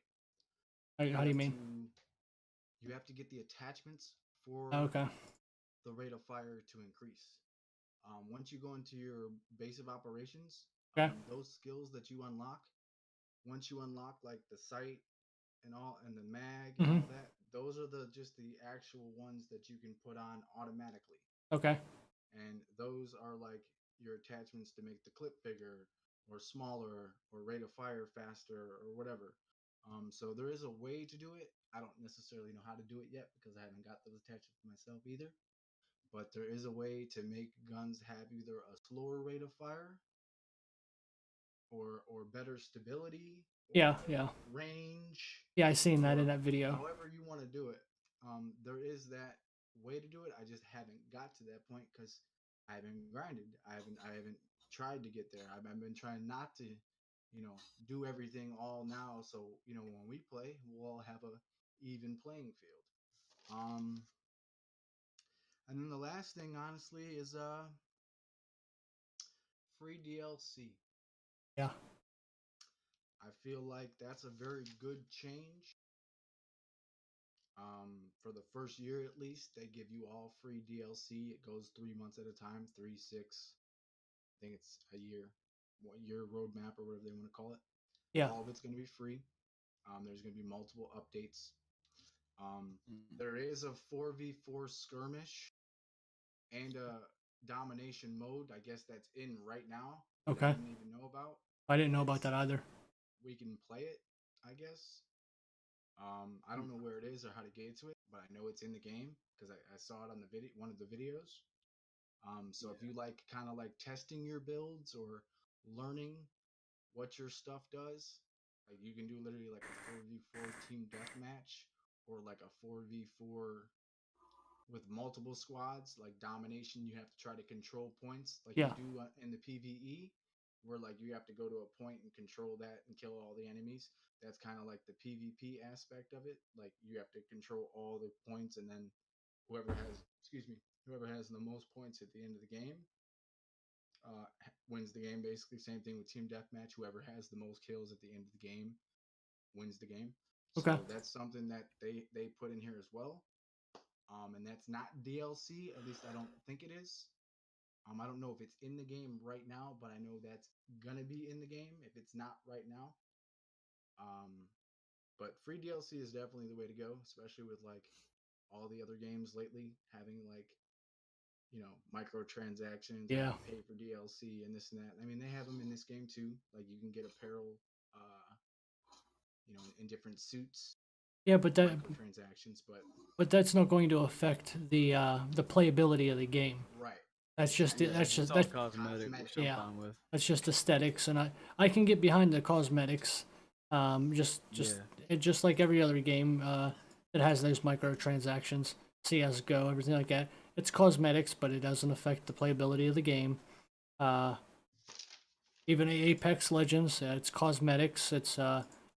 How You do you have mean? to you have to get the attachments for Okay. the rate of fire to increase. Once you go into your base of operations, Okay. those skills that you unlock, once you unlock like the sight and all and the mag and Hmm. all that, those are the actual ones that you can put on automatically. Okay. And those are like your attachments to make the clip bigger or smaller or rate of fire faster or whatever. So there is a way to do it. I don't necessarily know how to do it yet because I haven't got those attachments myself either. But there is a way to make guns have either a slower rate of fire or better stability Yeah. or Yeah. range Yeah. I seen that in or that video. however you want to do it. There is that way to do it. I just haven't got to that point because I haven't grinded. I haven't tried to get there. I've been trying not to, do everything all now. So when we play, we'll all have a even playing field. Um, and then the last thing, honestly, is free DLC. Yeah. I feel like that's a very good change. For the first year at least, they give you all free DLC. It goes 3 months at a time, 3, 6. I think it's a year, what year roadmap or whatever they want to call it. Yeah. All of it's going to be free. There's going to be multiple updates. Mm. There is a 4v4 skirmish and a domination mode. I guess that's in right now that I Okay. didn't even know about. I didn't know about It's that either. We can play it, I guess. I don't know where it is or how to get to it, but I know it's in the game because I saw it on the video, one of the videos. So if Yeah. you like kind of like testing your builds or learning what your stuff does, like you can do literally like a 4v4 team deathmatch or like a 4v4 with multiple squads, like domination. You have to try to control points like you Yeah. do in the PvE, where like you have to go to a point and control that and kill all the enemies. That's kind of like the PvP aspect of it. Like you have to control all the points, and then whoever has, whoever has the most points at the end of the game wins the game. Basically, same thing with team deathmatch. Whoever has the most kills at the end of the game wins the game. Okay. So that's something that they put in here as well. And that's not DLC. At least I don't think it is. I don't know if it's in the game right now, but I know that's gonna be in the game if it's not right now. Um, but free DLC is definitely the way to go, especially with like all the other games lately having like microtransactions, Yeah. pay for DLC and this and that. I mean, they have them in this game too. Like you can get apparel, in different suits Yeah, for microtransactions. but that's not going to affect the playability of the game. Right, That's just yeah, that's it's It's just all that's cosmetic, cosmetic. which I'm yeah. fine with. That's just aesthetics, and I can get behind the cosmetics. Just Yeah. it just like every other game that has those microtransactions, CS:GO, everything like that. It's cosmetics, but it doesn't affect the playability of the game. Uh, Even Apex Legends, it's cosmetics. It's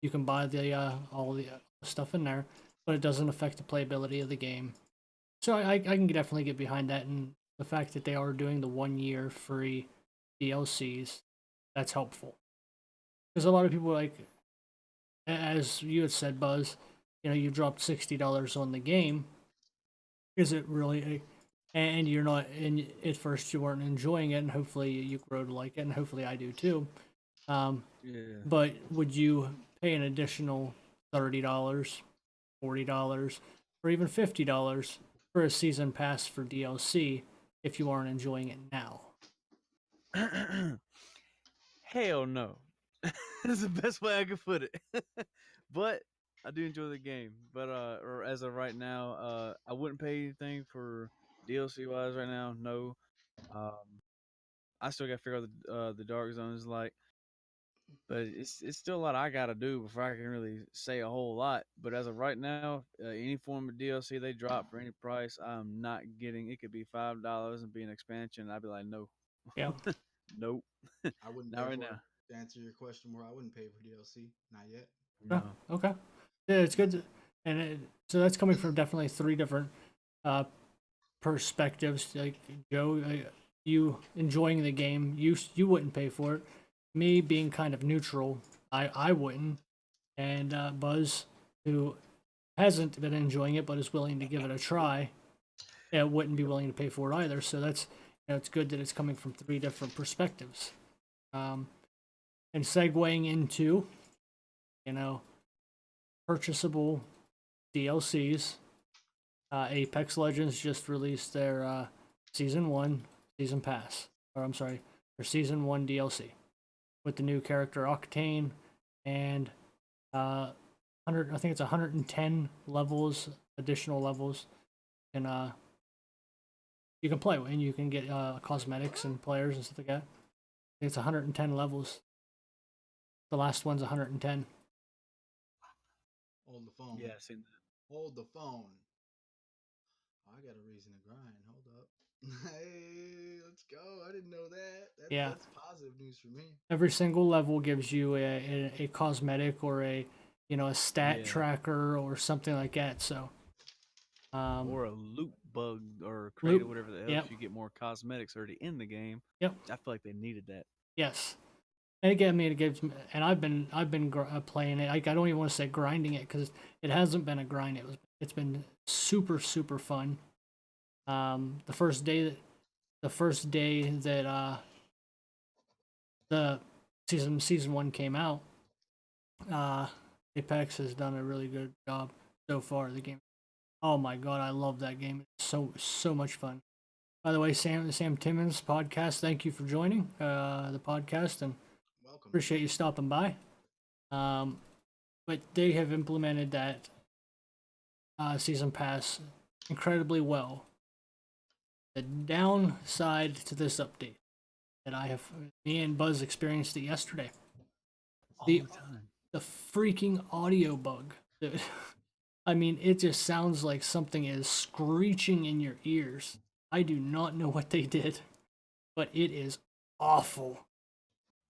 you can buy the all the stuff in there, but it doesn't affect the playability of the game. So I can definitely get behind that, and the fact that they are doing the 1 year free DLCs, that's helpful. Because a lot of people like, as you had said, Buzz, you dropped $60 on the game. Is it really? And you're not. And at first you weren't enjoying it, and hopefully you grow to like it, and hopefully I do too. Um, Yeah. but would you pay an additional $30, $40, or even $50 for a season pass for DLC if you aren't enjoying it now? Hell no. That's the best way I could put it. But I do enjoy the game. But or as of right now, I wouldn't pay anything for DLC wise right now. No. Um, I still got to figure out the dark zones like, but it's still a lot I got to do before I can really say a whole lot. But as of right now, any form of DLC they drop for any price, I'm not getting. It could be $5 and be an expansion. I'd be like, no, Yeah. nope, I wouldn't not pay right for it. now. To answer your question more, I wouldn't pay for DLC. Not yet. Yeah. No. Okay. Yeah, it's good. So that's coming from definitely three different uh, perspectives. Like Joe, you enjoying the game, you wouldn't pay for it. Me being kind of neutral, I wouldn't. And Buzz, who hasn't been enjoying it but is willing to give it a try, wouldn't be willing to pay for it either. So that's it's good that it's coming from three different perspectives. Um, and segueing into you know purchasable DLCs. Apex Legends just released their season one season pass, or I'm sorry, their season one DLC with the new character Octane and 100. I think it's 110 levels, additional levels, and you can play and you can get cosmetics and players and stuff like that. I think it's 110 levels. The last one's 110. Hold the phone. Yeah, I seen that. Hold the phone. Oh, I got a reason to grind. Hold up. Hey, let's go. I didn't know that. Yeah, That's positive news for me. every single level gives you a cosmetic or a stat Yeah. tracker or something like that. So um, Or a loot bug or crate or loop. whatever that Yep. helps you get more cosmetics already in the game. Yep. I feel like they needed that. Yes. And again, I mean, it gives me, and I've been playing it. I don't even want to say grinding it because it hasn't been a grind. It's been super super fun. The first day that the season one came out, uh, Apex has done a really good job so far. The game, oh my god, I love that game. It's so much fun. By the way, Sam Timmons podcast. Thank you for joining the podcast and Welcome. appreciate you stopping by. Um, but they have implemented that season pass incredibly well. The downside to this update that me and Buzz experienced it yesterday. All The the time. the freaking audio bug. Dude. I mean, it just sounds like something is screeching in your ears. I do not know what they did, but it is awful.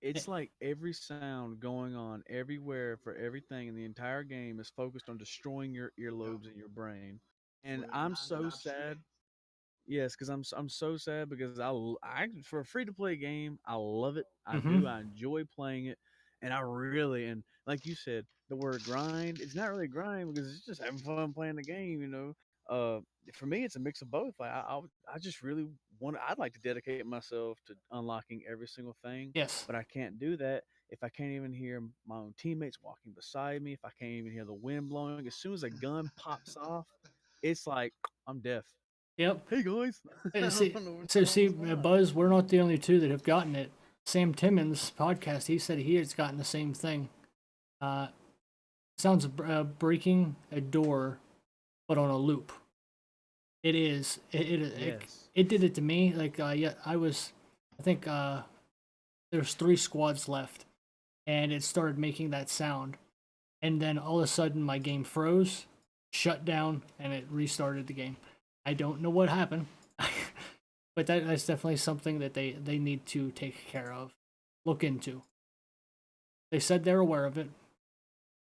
It's like every sound going on everywhere for everything in the entire game is focused on destroying your Yep. earlobes and your brain. And Playing I'm so non-stop sad. shooting. Yes, because I'm so sad because I for a free to play game, I love it. I Mm-hmm. do. I enjoy playing it, and I really and like you said, the word grind. It's not really grind because it's just having fun playing the game. Uh, for me, it's a mix of both. Like I just really want. I'd like to dedicate myself to unlocking every single thing, Yes. but I can't do that if I can't even hear my own teammates walking beside me. If I can't even hear the wind blowing. As soon as a gun pops off, it's like I'm deaf. Yep. Hey guys, I See, don't know what's so going on. see, What's going on? Buzz, we're not the only two that have gotten it. Sam Timmons podcast, he said he has gotten the same thing. Uh, sounds breaking a door, but on a loop. It is. Yes. It did it to me. Like yeah, I think there's 3 squads left, and it started making that sound, and then all of a sudden my game froze, shut down, and it restarted the game. I don't know what happened, but that's definitely something that they need to take care of, look into. They said they're aware of it,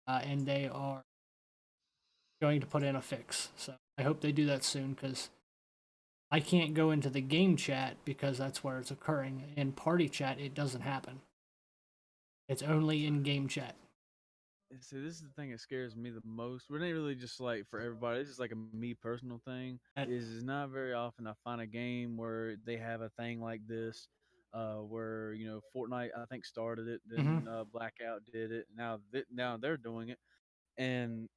and they are going to put in a fix. So I hope they do that soon because I can't go into the game chat because that's where it's occurring. In party chat, it doesn't happen. It's only in game chat. So this is the thing that scares me the most. We're not really just like for everybody. This is like a me personal thing. At, Is not very often I find a game where they have a thing like this, where Fortnite I think started it, mm-hmm. then Blackout did it. Now they're doing it, and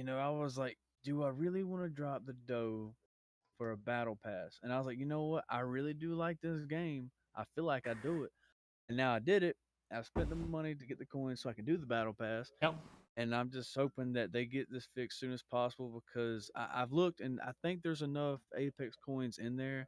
I was like, do I really want to drop the dough for a battle pass? And I was like, you know what? I really do like this game. I feel like I do it. And now I did it. I spent the money to get the coins so I can do the battle pass. Yep. And I'm just hoping that they get this fixed soon as possible because I've looked and I think there's enough Apex coins in there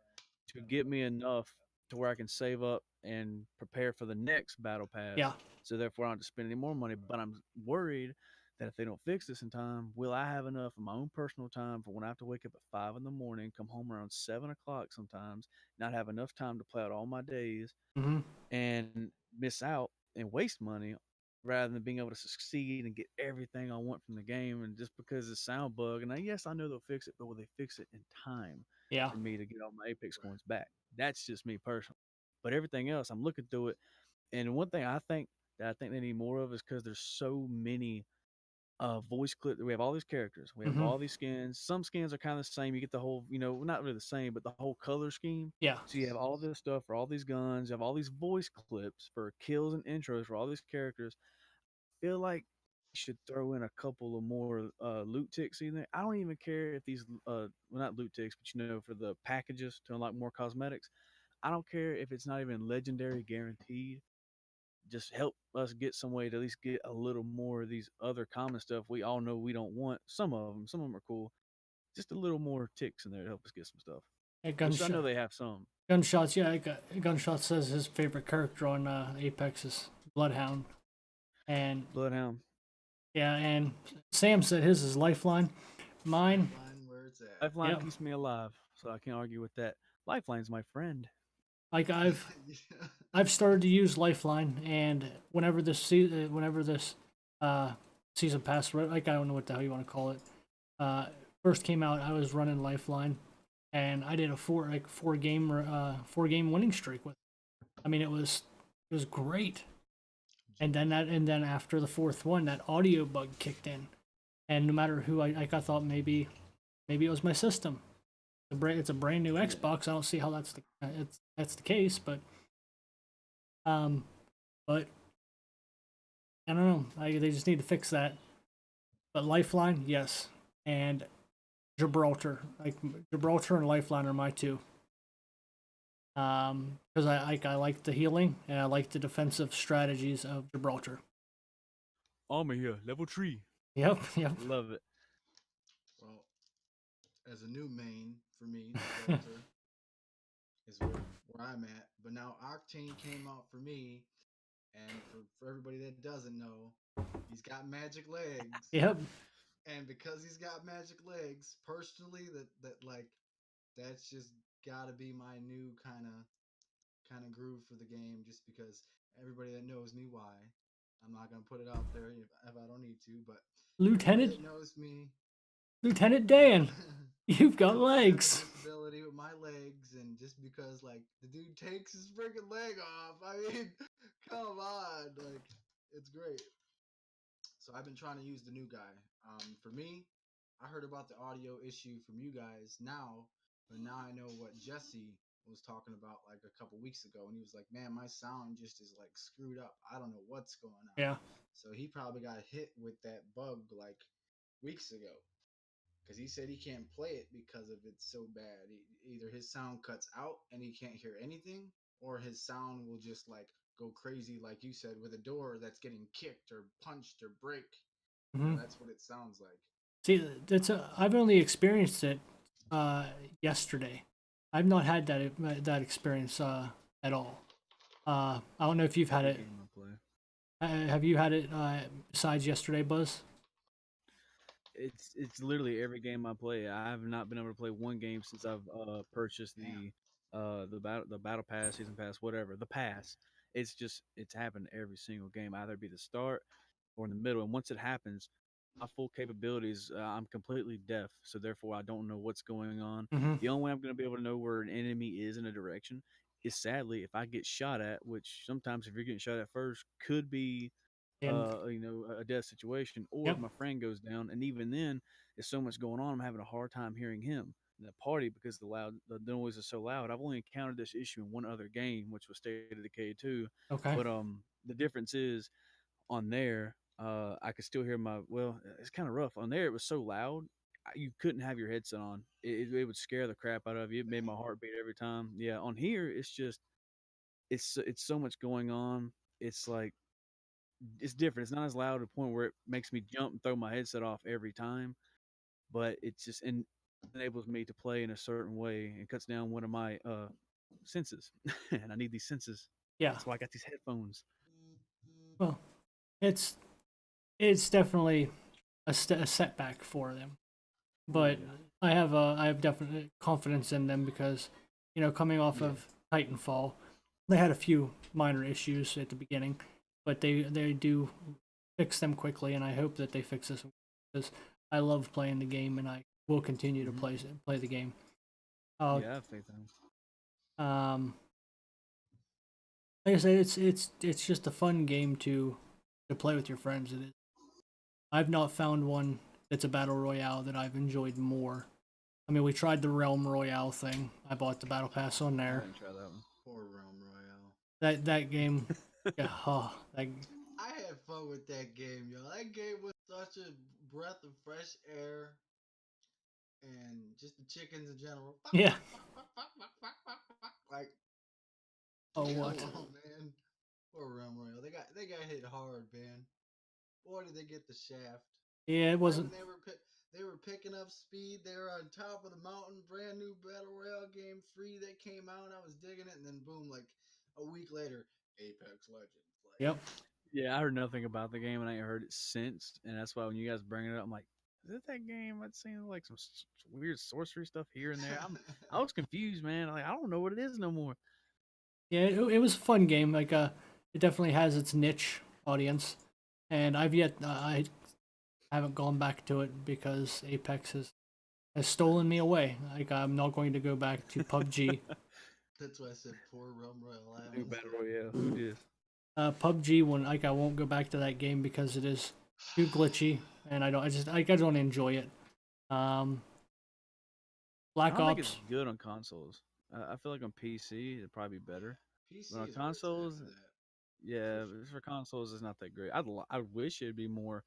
to get me enough to where I can save up and prepare for the next battle pass. Yeah. So therefore, I don't have to spend any more money. But I'm worried that if they don't fix this in time, will I have enough of my own personal time for when I have to wake up at 5 in the morning, come home around 7 o'clock sometimes, not have enough time to play out all my days, Mm-hmm. and miss out and waste money rather than being able to succeed and get everything I want from the game. And just because it's sound bug, and yes, I know they'll fix it, but will they fix it in time Yeah. for me to get all my Apex Right. coins back? That's just me personally. But everything else, I'm looking through it, and one thing I think they need more of is because there's so many voice clip. We have all these characters. We have Mm-hmm. all these skins. Some skins are kind of the same. You get the whole, not really the same, but the whole color scheme. Yeah. So you have all this stuff for all these guns. You have all these voice clips for kills and intros for all these characters. Feel like you should throw in a couple of more loot ticks in there. I don't even care if these, well, not loot ticks, but for the packages to unlock more cosmetics. I don't care if it's not even legendary guaranteed. Just help us get some way to at least get a little more of these other common stuff we all know we don't want. Some of them are cool. Just a little more ticks in there to help us get some stuff, A which I know gunshot. they have some. Gunshots. Yeah. Gunshot says his favorite character on Apex is Bloodhound, and Bloodhound. yeah, and Sam said his is Lifeline. Mine. Lifeline, where it's at. Lifeline Yep. keeps me alive, so I can't argue with that. Lifeline's my friend. Like Yeah. I've started to use Lifeline, and whenever this uh, season pass, like I don't know what the hell you want to call it, uh, first came out, I was running Lifeline, and I did a four game winning streak with. I mean, it was great. And then after the fourth one, that audio bug kicked in, and no matter who I thought maybe it was my system. It's a brand new Yeah. Xbox. I don't see how that's the case, um, but I don't know. They just need to fix that. But Lifeline, yes, and Gibraltar, like Gibraltar and Lifeline are my two. Because I like the healing and I like the defensive strategies of Gibraltar. Armor here, level 3. Yep, yep. Love it. Well, as a new main for me, Gibraltar is where I'm at. But now Octane came out for me, and for everybody that doesn't know, he's got magic legs. Yep. And because he's got magic legs, personally, that's just gotta be my new kind of groove for the game. Just because everybody that knows me, why I'm not gonna put it out there if I don't need to, but everybody Lieutenant that knows me, Lieutenant Dan, you've got I have a legs. disability with my legs, and just because like the dude takes his freaking leg off, I mean, come on, like it's great. So I've been trying to use the new guy. For me, I heard about the audio issue from you guys now, but now I know what Jesse was talking about like a couple weeks ago, and he was like, "Man, my sound just is like screwed up. I don't know what's going on." Yeah. So he probably got hit with that bug like weeks ago because he said he can't play it because of it's so bad. Either his sound cuts out and he can't hear anything, or his sound will just like go crazy, like you said, with a door that's getting kicked or punched or break. Hmm. That's what it sounds like. See, I've only experienced it yesterday. I've not had that experience at all. I don't know if you've had Every it. game I play. Have you had it besides yesterday, Buzz? It's literally every game I play. I have not been able to play one game since I've purchased Damn. the battle pass, season pass, whatever the pass. It's happened every single game. Either be the start or in the middle. And once it happens, my full capabilities, I'm completely deaf, so therefore I don't know what's going on. Mm-hmm. The only way I'm going to be able to know where an enemy is in a direction is sadly if I get shot at, which sometimes if you're getting shot at first could be And a death situation, or if yep. my friend goes down, and even then, there's so much going on, I'm having a hard time hearing him in the party because the noise is so loud. I've only encountered this issue in one other game, which was State of Decay 2, Okay. but the difference is on there, I could still hear it's kind of rough on there. It was so loud. You couldn't have your headset on. It would scare the crap out of you. It made my Dang. heart beat every time. Yeah, on here it's just it's so much going on. It's like it's different. It's not as loud to the point where it makes me jump and throw my headset off every time, but it's just enables me to play in a certain way and cuts down one of my senses. And I need these senses. Yeah. That's why I got these headphones. Well, it's it's definitely a setback for them, Oh but yeah. I have definite confidence in them because coming off Yeah. of Titanfall, they had a few minor issues at the beginning, but they do fix them quickly, and I hope that they fix this because I love playing the game and I will continue to Hmm. play the game. Uh, Yeah, I have faith in 'em. um, like I said, it's just a fun game to play with your friends. It is. I've not found one that's a battle royale that I've enjoyed more. I mean, we tried the Realm Royale thing. I bought the battle pass on I there. didn't try that one. Poor Realm Royale. That game, yeah, oh, that, I had fun with that game, yo. That game was such a breath of fresh air, and just the chickens in general. yeah. Like, Oh come what? on, man. Poor Realm Royale. They got hit hard, man. Boy, did they get the shaft. Yeah, it Right wasn't. when they were picking up speed. They were on top of the mountain. Brand new battle royale game, free that came out. I was digging it, and then boom, like a week later, Apex Legends. Like, Yep. Yeah, I heard nothing about the game and I ain't heard it since, and that's why when you guys bring it up, I'm like, is it that game? I'd seen like some weird sorcery stuff here and there. I was confused, man. Like I don't know what it is no more. Yeah, it was a fun game. Like it definitely has its niche audience, and I haven't gone back to it because Apex has stolen me away. Like I'm not going to go back to PUBG. That's why I said poor Realm Royale. I New almost battle did. royale. Who dis? PUBG when like I won't go back to that game because it is too glitchy, and I don't enjoy it. Um, I Black don't think it's Ops. good on consoles. I feel like on PC it'd probably be better, but PC on is where it's at consoles, for that, for yeah, sure. for consoles it's not that great. I wish it'd be more.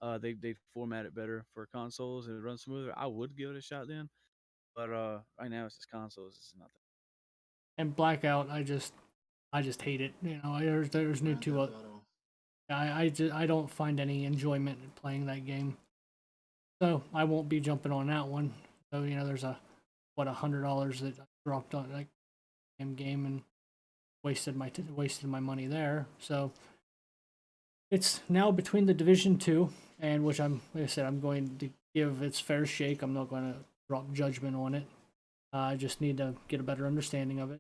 They format it better for consoles and it runs smoother. I would give it a shot then, but right now it's just consoles. It's not that. And Blackout, I just hate it. You know, there's no Grand two. Theft Auto. I don't find any enjoyment in playing that game, so I won't be jumping on that one. So you know, there's $100 that I dropped on like game and wasted my money there. So it's now between the Division 2 and which like I said, I'm going to give its fair shake. I'm not going to drop judgment on it. I just need to get a better understanding of it.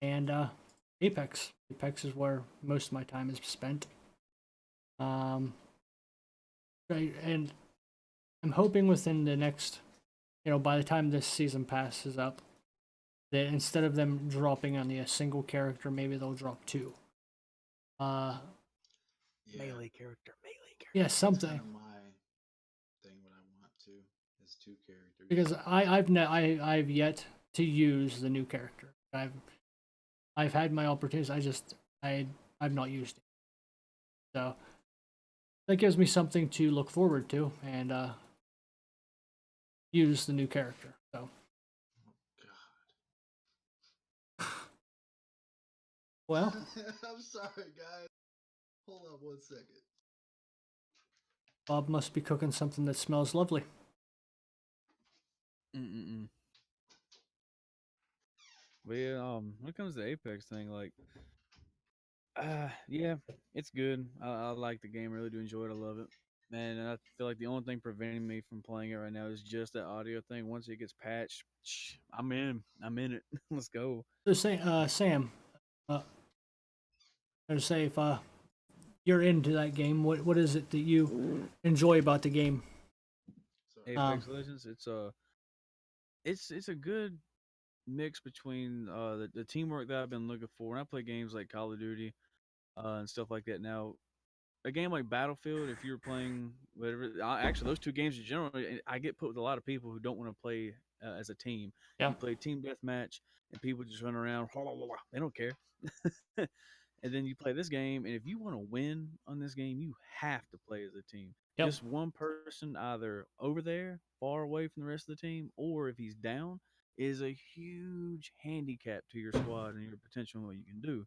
And Apex. Apex is where most of my time is spent. Um, and I'm hoping within the next, you know, by the time this season passes up, that instead of them dropping only a single character, maybe they'll drop two. Uh, Yeah, Melee character, melee character. yeah, that's something. kind of my thing. What I want to is two characters. Because I've yet to use the new character. I've had my opportunities. I've not used it. So that gives me something to look forward to and use the new character. So God. well, I'm sorry, guys. Hold on 1 second. Bob must be cooking something that smells lovely. Mm-mm-mm. But yeah, when it comes to the Apex thing, like, yeah, it's good. I like the game. Really do enjoy it. I love it. Man, and I feel like the only thing preventing me from playing it right now is just that audio thing. Once it gets patched, I'm in. I'm in it. Let's go. So Sam, uh, I say if you're into that game, what is it that you enjoy about the game? Sorry. Apex Legends. It's a good mix between the teamwork that I've been looking for. When I play games like Call of Duty and stuff like that, now a game like Battlefield, if you're playing whatever, actually those two games in general, I get put with a lot of people who don't want to play as a team. Yeah. You play team deathmatch, and people just run around. They don't care. And then you play this game, and if you want to win on this game, you have to play as a team. Yep. Just one person either over there, far away from the rest of the team, or if he's down, is a huge handicap to your squad and your potential and what you can do.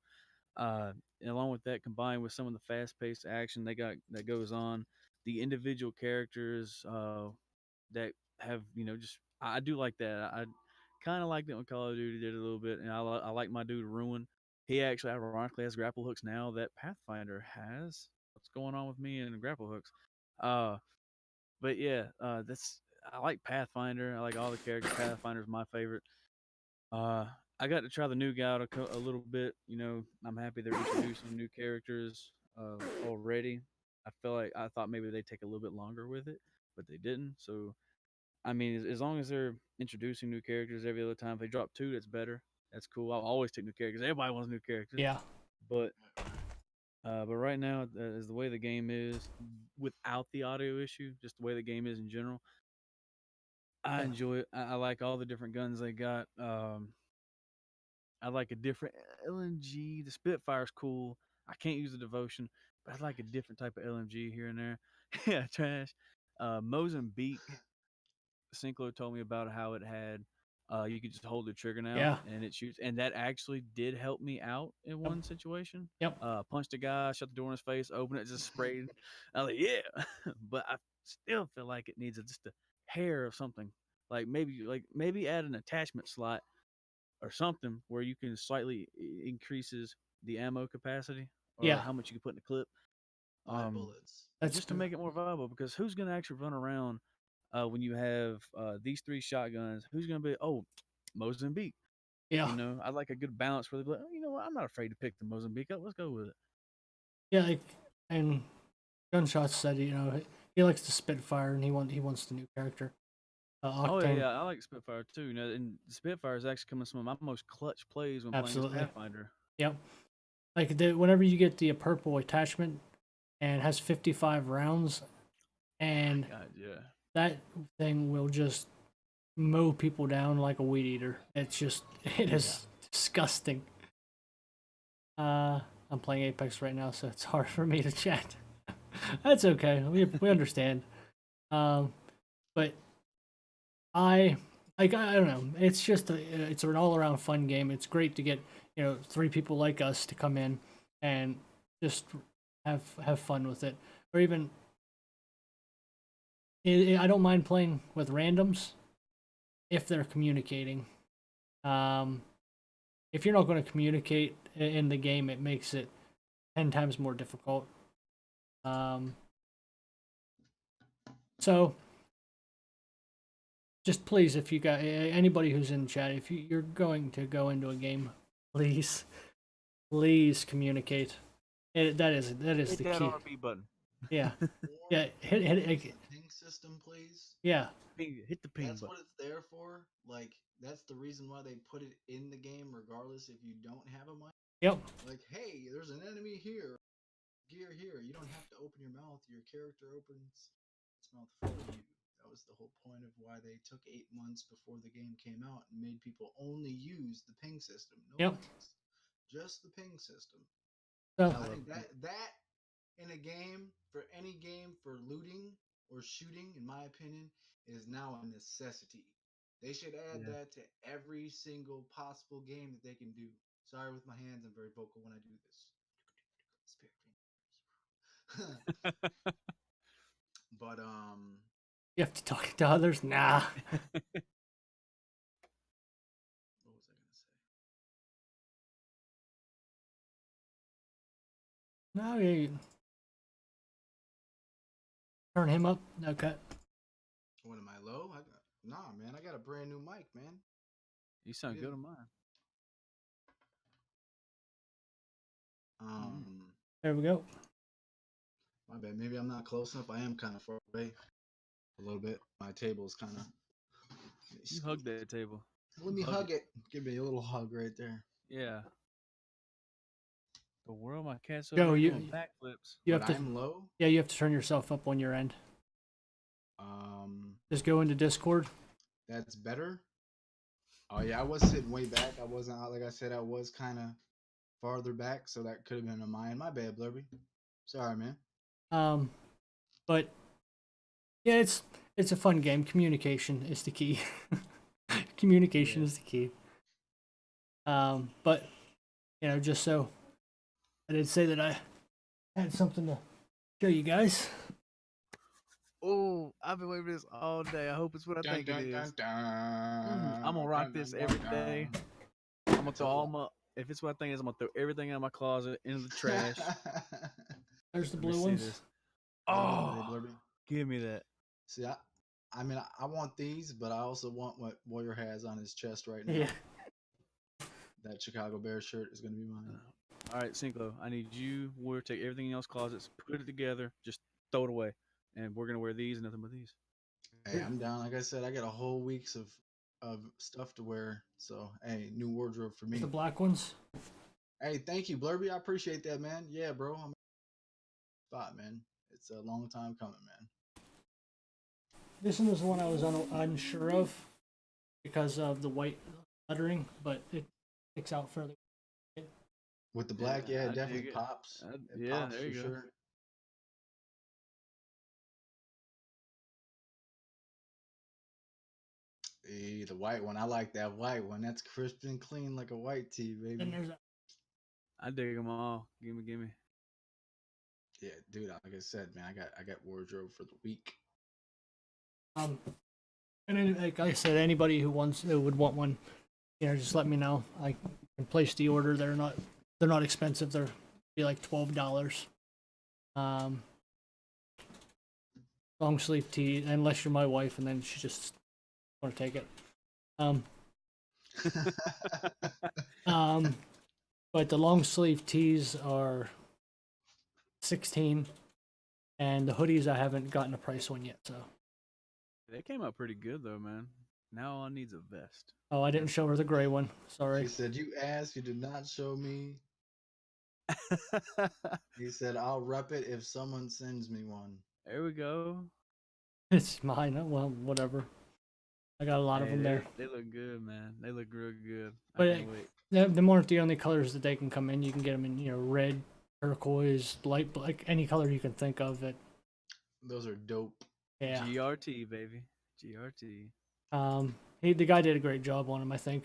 And along with that, combined with some of the fast-paced action they got that goes on, the individual characters that have just I do like that. I kind of like that when Call of Duty did it a little bit, and I like my dude Ruin. He actually ironically has grapple hooks now that Pathfinder has. What's going on with me and grapple hooks? Uh, but yeah, that's I like Pathfinder. I like all the characters. Pathfinder's my favorite. Uh, I got to try the new guy out a little bit. I'm happy they're introducing new characters already. I feel like I thought maybe they'd take a little bit longer with it, but they didn't. So, I mean, as long as they're introducing new characters every other time, if they drop two, that's better. That's cool. I'll always take new characters. Everybody wants new characters, Yeah. but right now, as the way the game is, without the audio issue, just the way the game is in general, I enjoy it. I like all the different guns they got. I like a different LMG. The Spitfire's cool. I can't use the Devotion, but I like a different type of LMG here and there. Yeah, trash. Mozambique. Sinclair told me about how it had. You could just hold the trigger now Yeah. and it shoots, and that actually did help me out in Yep. one situation. Yep. Punched a guy, shut the door in his face, opened it, just sprayed. I was like, yeah, but I still feel like it needs just a hair of something, like maybe add an attachment slot or something where you can slightly increases the ammo capacity or Yeah. how much you can put in the clip. 5 bullets. That's Just to make it more viable, because who's going to actually run around when you have these three shotguns, who's gonna be? Oh, Mozambique. Yeah, You know, I like a good balance where they be like, oh, you know what? I'm not afraid to pick the Mozambique up. Let's go with it. yeah, like, and Gunshots said, he likes the Spitfire and he wants the new character, Oh yeah, Octane. yeah, I like Spitfire too. You know, and Spitfire is actually coming some of my most clutch plays when playing as Absolutely. Pathfinder. Yep. Like whenever you get the purple attachment and it has 55 rounds, and God, yeah. that thing will just mow people down like a weed eater. It is disgusting. I'm playing Apex right now, so it's hard for me to chat. That's okay. We understand. But I don't know. It's just it's an all around fun game. It's great to get three people like us to come in and just have fun with it, or even I don't mind playing with randoms if they're communicating. If you're not going to communicate in the game, it makes it 10 times more difficult. So just please, if you got anybody who's in chat, if you're going to go into a game, please communicate. That is Hit the that key. RB button. Yeah, Or yeah. Hit. ping system, please. Yeah, Hit the ping That's button. what it's there for. Like, that's the reason why they put it in the game, regardless if you don't have a mic. yep. Like, hey, there's an enemy here, gear here. You don't have to open your mouth. Your character opens its mouth for you. That was the whole point of why they took 8 months before the game came out and made people only use the ping system. No Yep. mics, just the ping system. So I think that in a game, for any game for looting or shooting, in my opinion, is now a necessity. They should add Yeah. that to every single possible game that they can do. Sorry with my hands, I'm very vocal when I do this. But you have to talk to others. Nah. what was I gonna say? No, you turn him up. Okay. What am I low? Nah, man. I got a brand new mic, man. You sound good on mine. There we go. My bad. Maybe I'm not close enough. I am kind of far away. A little bit. My table is kind of. You hug that table. Let me hug it. Give me a little hug right there. Yeah. The world, my cat's Go, over you- doing backflips. You But have to. I'm low. Yeah, you have to turn yourself up on your end. Um, Just go into Discord. that's better. Oh yeah, I was sitting way back. I wasn't like I said. I was kind of farther back, so that could have been a mine. My bad, Blurby. Sorry, man. But yeah, it's a fun game. Communication is the key. Communication is the key. But just so I did say that I had something to show you guys. Oh, I've been waiting for this all day. I hope it's what I think it is. I'm gonna rock this every day. I'm gonna throw all my. If it's what I think it is, I'm gonna throw everything out of my closet into the trash. There's the Let me blue see ones. this. Hey, Oh, Blurby. give me that. See, I mean, I want these, but I also want what Warrior has on his chest right now. Yeah. That Chicago Bears shirt is gonna be mine. All right, Cinco, I need you, Warrior, take everything in y'all's closets, put it together, just throw it away, and we're gonna wear these and nothing but these. Hey, I'm down. Like I said, I got a whole week's of stuff to wear. So, hey, new wardrobe for me. The black ones. Hey, thank you, Blurby. I appreciate that, man. Yeah, bro. I'm spot, man. It's a long time coming, man. This one was the one I was unsure of because of the white lettering, but it sticks out fairly. With the black, yeah, I it dig definitely it. pops. It Yeah, pops there for you go. sure. Hey, the white one. I like that white one. That's crisp and clean like a white tee, Then baby. there's I dig them all. Gimme. Yeah, dude. Like I said, man, I got wardrobe for the week. and then, like I said, anybody who would want one, just let me know. I can place the order. They're not expensive. They're be like $12. long sleeve tee, unless you're my wife, and then she just want to take it. But the long sleeve tees are 16, and the hoodies I haven't gotten a price on yet. So. They came out pretty good though, man. Now all I need's a vest. Oh, I didn't show her the gray one. He Sorry. said, "You asked, you did not show me." He said, "I'll rep it if someone sends me one." There we go. It's mine. Oh, well, whatever. I got a lot of Hey, them there. They look good, man. They look real good. But I can't wait. Them aren't the only colors that they can come in. You can get them in, red, turquoise, light black, any color you can think of. That Those are dope. yeah. GRT, baby. GRT. The guy did a great job on them, I think.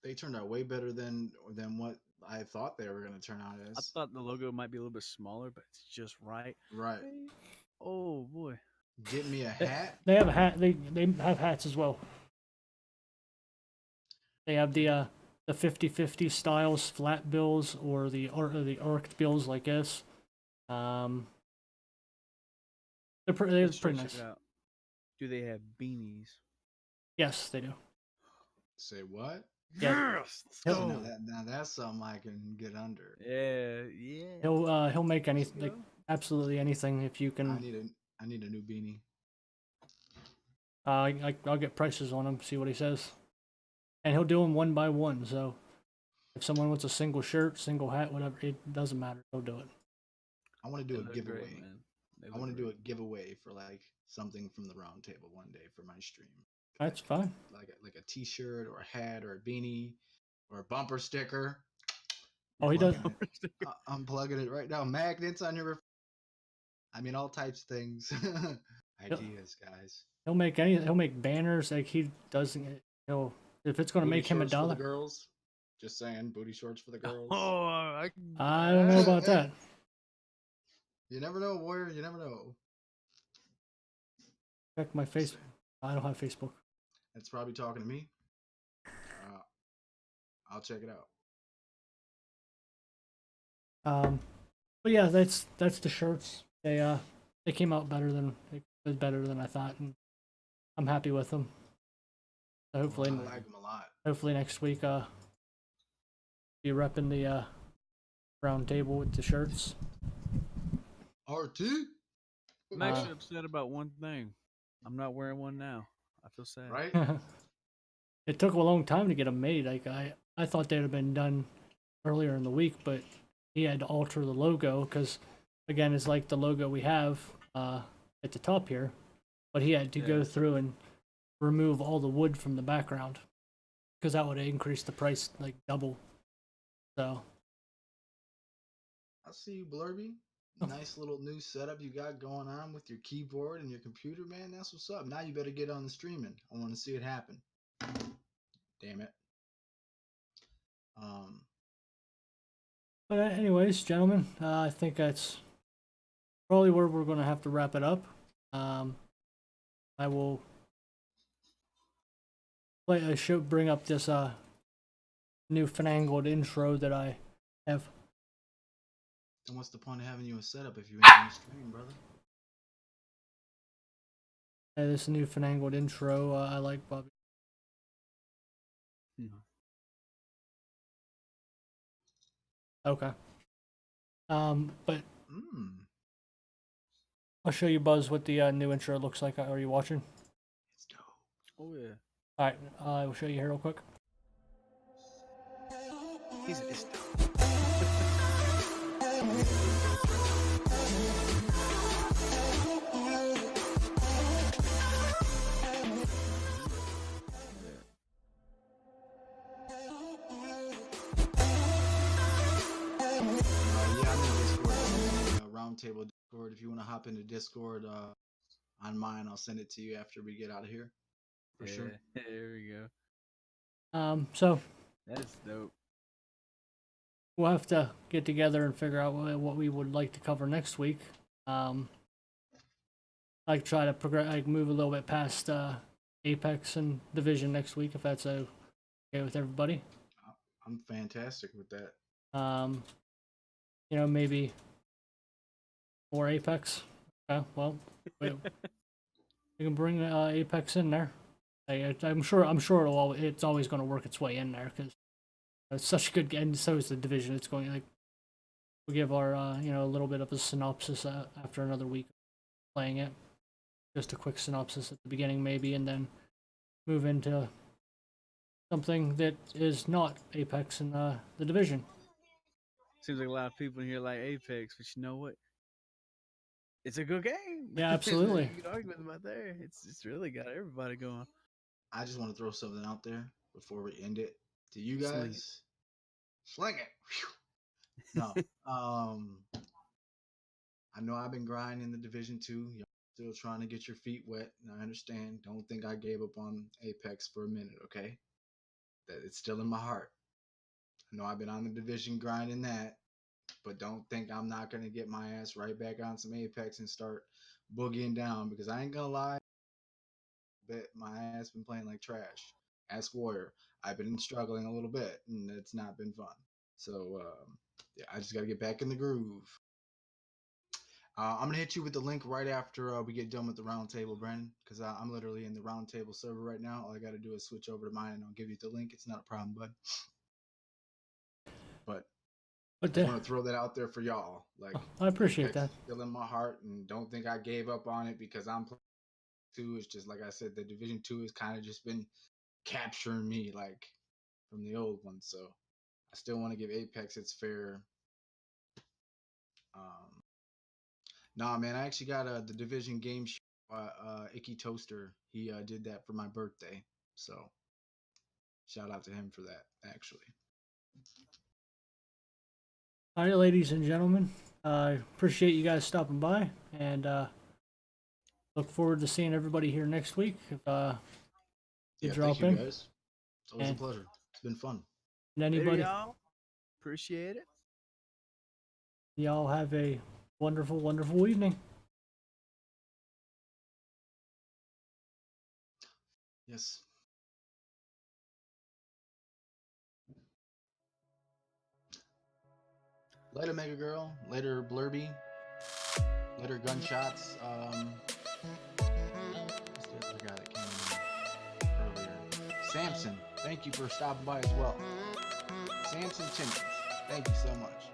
They turned out way better than what I thought they were going to turn out I as. thought the logo might be a little bit smaller, but it's just right. Right. Oh boy. Get me a hat. They have a hat. They have hats as well. They have the 50/50 styles, flat bills, or the arced bills like this. They're pretty nice. Do they have beanies? Yes, they do. Say what? Yeah. Yes. Let's go. Now that's something I can get under. Yeah. He'll make anything, like absolutely anything if you can. I need a new beanie. I'll get prices on him, see what he says, and he'll do them one by one. So if someone wants a single shirt, single hat, whatever, it doesn't matter. He'll do it. I want to do a giveaway. Great, I want to do a giveaway for like something from the round table one day for my stream. That's fine. Like a T-shirt or a hat or a beanie or a bumper sticker. Oh, he does. I'm plugging it right now. Magnets on your. I mean, all types of things. Ideas, guys. He'll make banners like he doesn't. If it's gonna make him $1. For the girls. Just saying, booty shorts for the girls. Oh, I don't know about that. You never know, Warrior. You never know. Check my Facebook. I don't have Facebook. It's probably talking to me. I'll check it out. But yeah, that's the shirts. They came out better than I thought, and I'm happy with them. So hopefully, I like them a lot. Hopefully next week, be repping the round table with the shirts. RT. I'm actually upset about one thing. I'm not wearing one now. I feel sad. Right? It took a long time to get them made. Like I thought they'd have been done earlier in the week, but he had to alter the logo because, again, it's like the logo we have at the top here, but he had to go through and remove all the wood from the background because that would have increased the price like double. So. I see you, Blurby. Nice little new setup you got going on with your keyboard and your computer, man. That's what's up. Now you better get on the streaming. I want to see it happen. Damn it. But anyways, gentlemen, I think that's probably where we're going to have to wrap it up. I will bring up this new finagled intro that I have. Then what's the point of having you a setup if you ain't on the stream, brother? This new finagled intro I like, Bobby. Okay. But I'll show you, Buzz, what the new intro looks like. Are you watching? Let's go. Oh yeah. All right, I will show you here real quick. It's Roundtable Discord. If you want to hop into Discord on mine, I'll send it to you after we get out of here. For sure. There we go. So that is dope. We'll have to get together and figure out what we would like to cover next week. Like try to progress, like move a little bit past Apex and Division next week, if that's okay with everybody. I'm fantastic with that. Maybe more Apex. Okay, well, We can bring Apex in there. I'm sure it's always going to work its way in there because it's such a good game. And so is the Division. It's going like we'll give our a little bit of a synopsis after another week of playing it. Just a quick synopsis at the beginning maybe, and then move into something that is not Apex and the Division. Seems like a lot of people in here like Apex, but you know what? It's a good game. Yeah, absolutely. You can argue with about there. It's really got everybody going. I just want to throw something out there before we end it. To you Sling it. guys, sling it. Whew. No, I know I've been grinding the Division 2. You're still trying to get your feet wet, and I understand. Don't think I gave up on Apex for a minute, okay? That it's still in my heart. I know I've been on the Division grinding that, but don't think I'm not gonna get my ass right back on some Apex and start boogieing down, because I ain't gonna lie, bet my ass been playing like trash. Ask Warrior. I've been struggling a little bit, and it's not been fun. So yeah, I just gotta get back in the groove. I'm gonna hit you with the link right after we get done with the roundtable, Brandon, because I'm literally in the roundtable server right now. All I gotta do is switch over to mine, and I'll give you the link. It's not a problem, bud. But I just want to throw that out there for y'all. Like, I appreciate that. Still in my heart, and don't think I gave up on it because I'm playing 2. It's just like I said, the Division 2 has kind of just been capturing me, like from the old one. So I still want to give Apex its fair. Nah, man, I actually got the Division game. Icky Toaster. He did that for my birthday. So shout out to him for that. Actually. All right, ladies and gentlemen, I appreciate you guys stopping by, and look forward to seeing everybody here next week. If you drop thank in, you guys. It's always a pleasure. It's been fun. And anybody, y'all. Appreciate it. Y'all have a wonderful, wonderful evening. Yes. Later, Mega Girl. Later, Blurby. Later, Gunshots. What's the other guy that came in earlier? Samson. Thank you for stopping by as well. Samson Timmons. Thank you so much.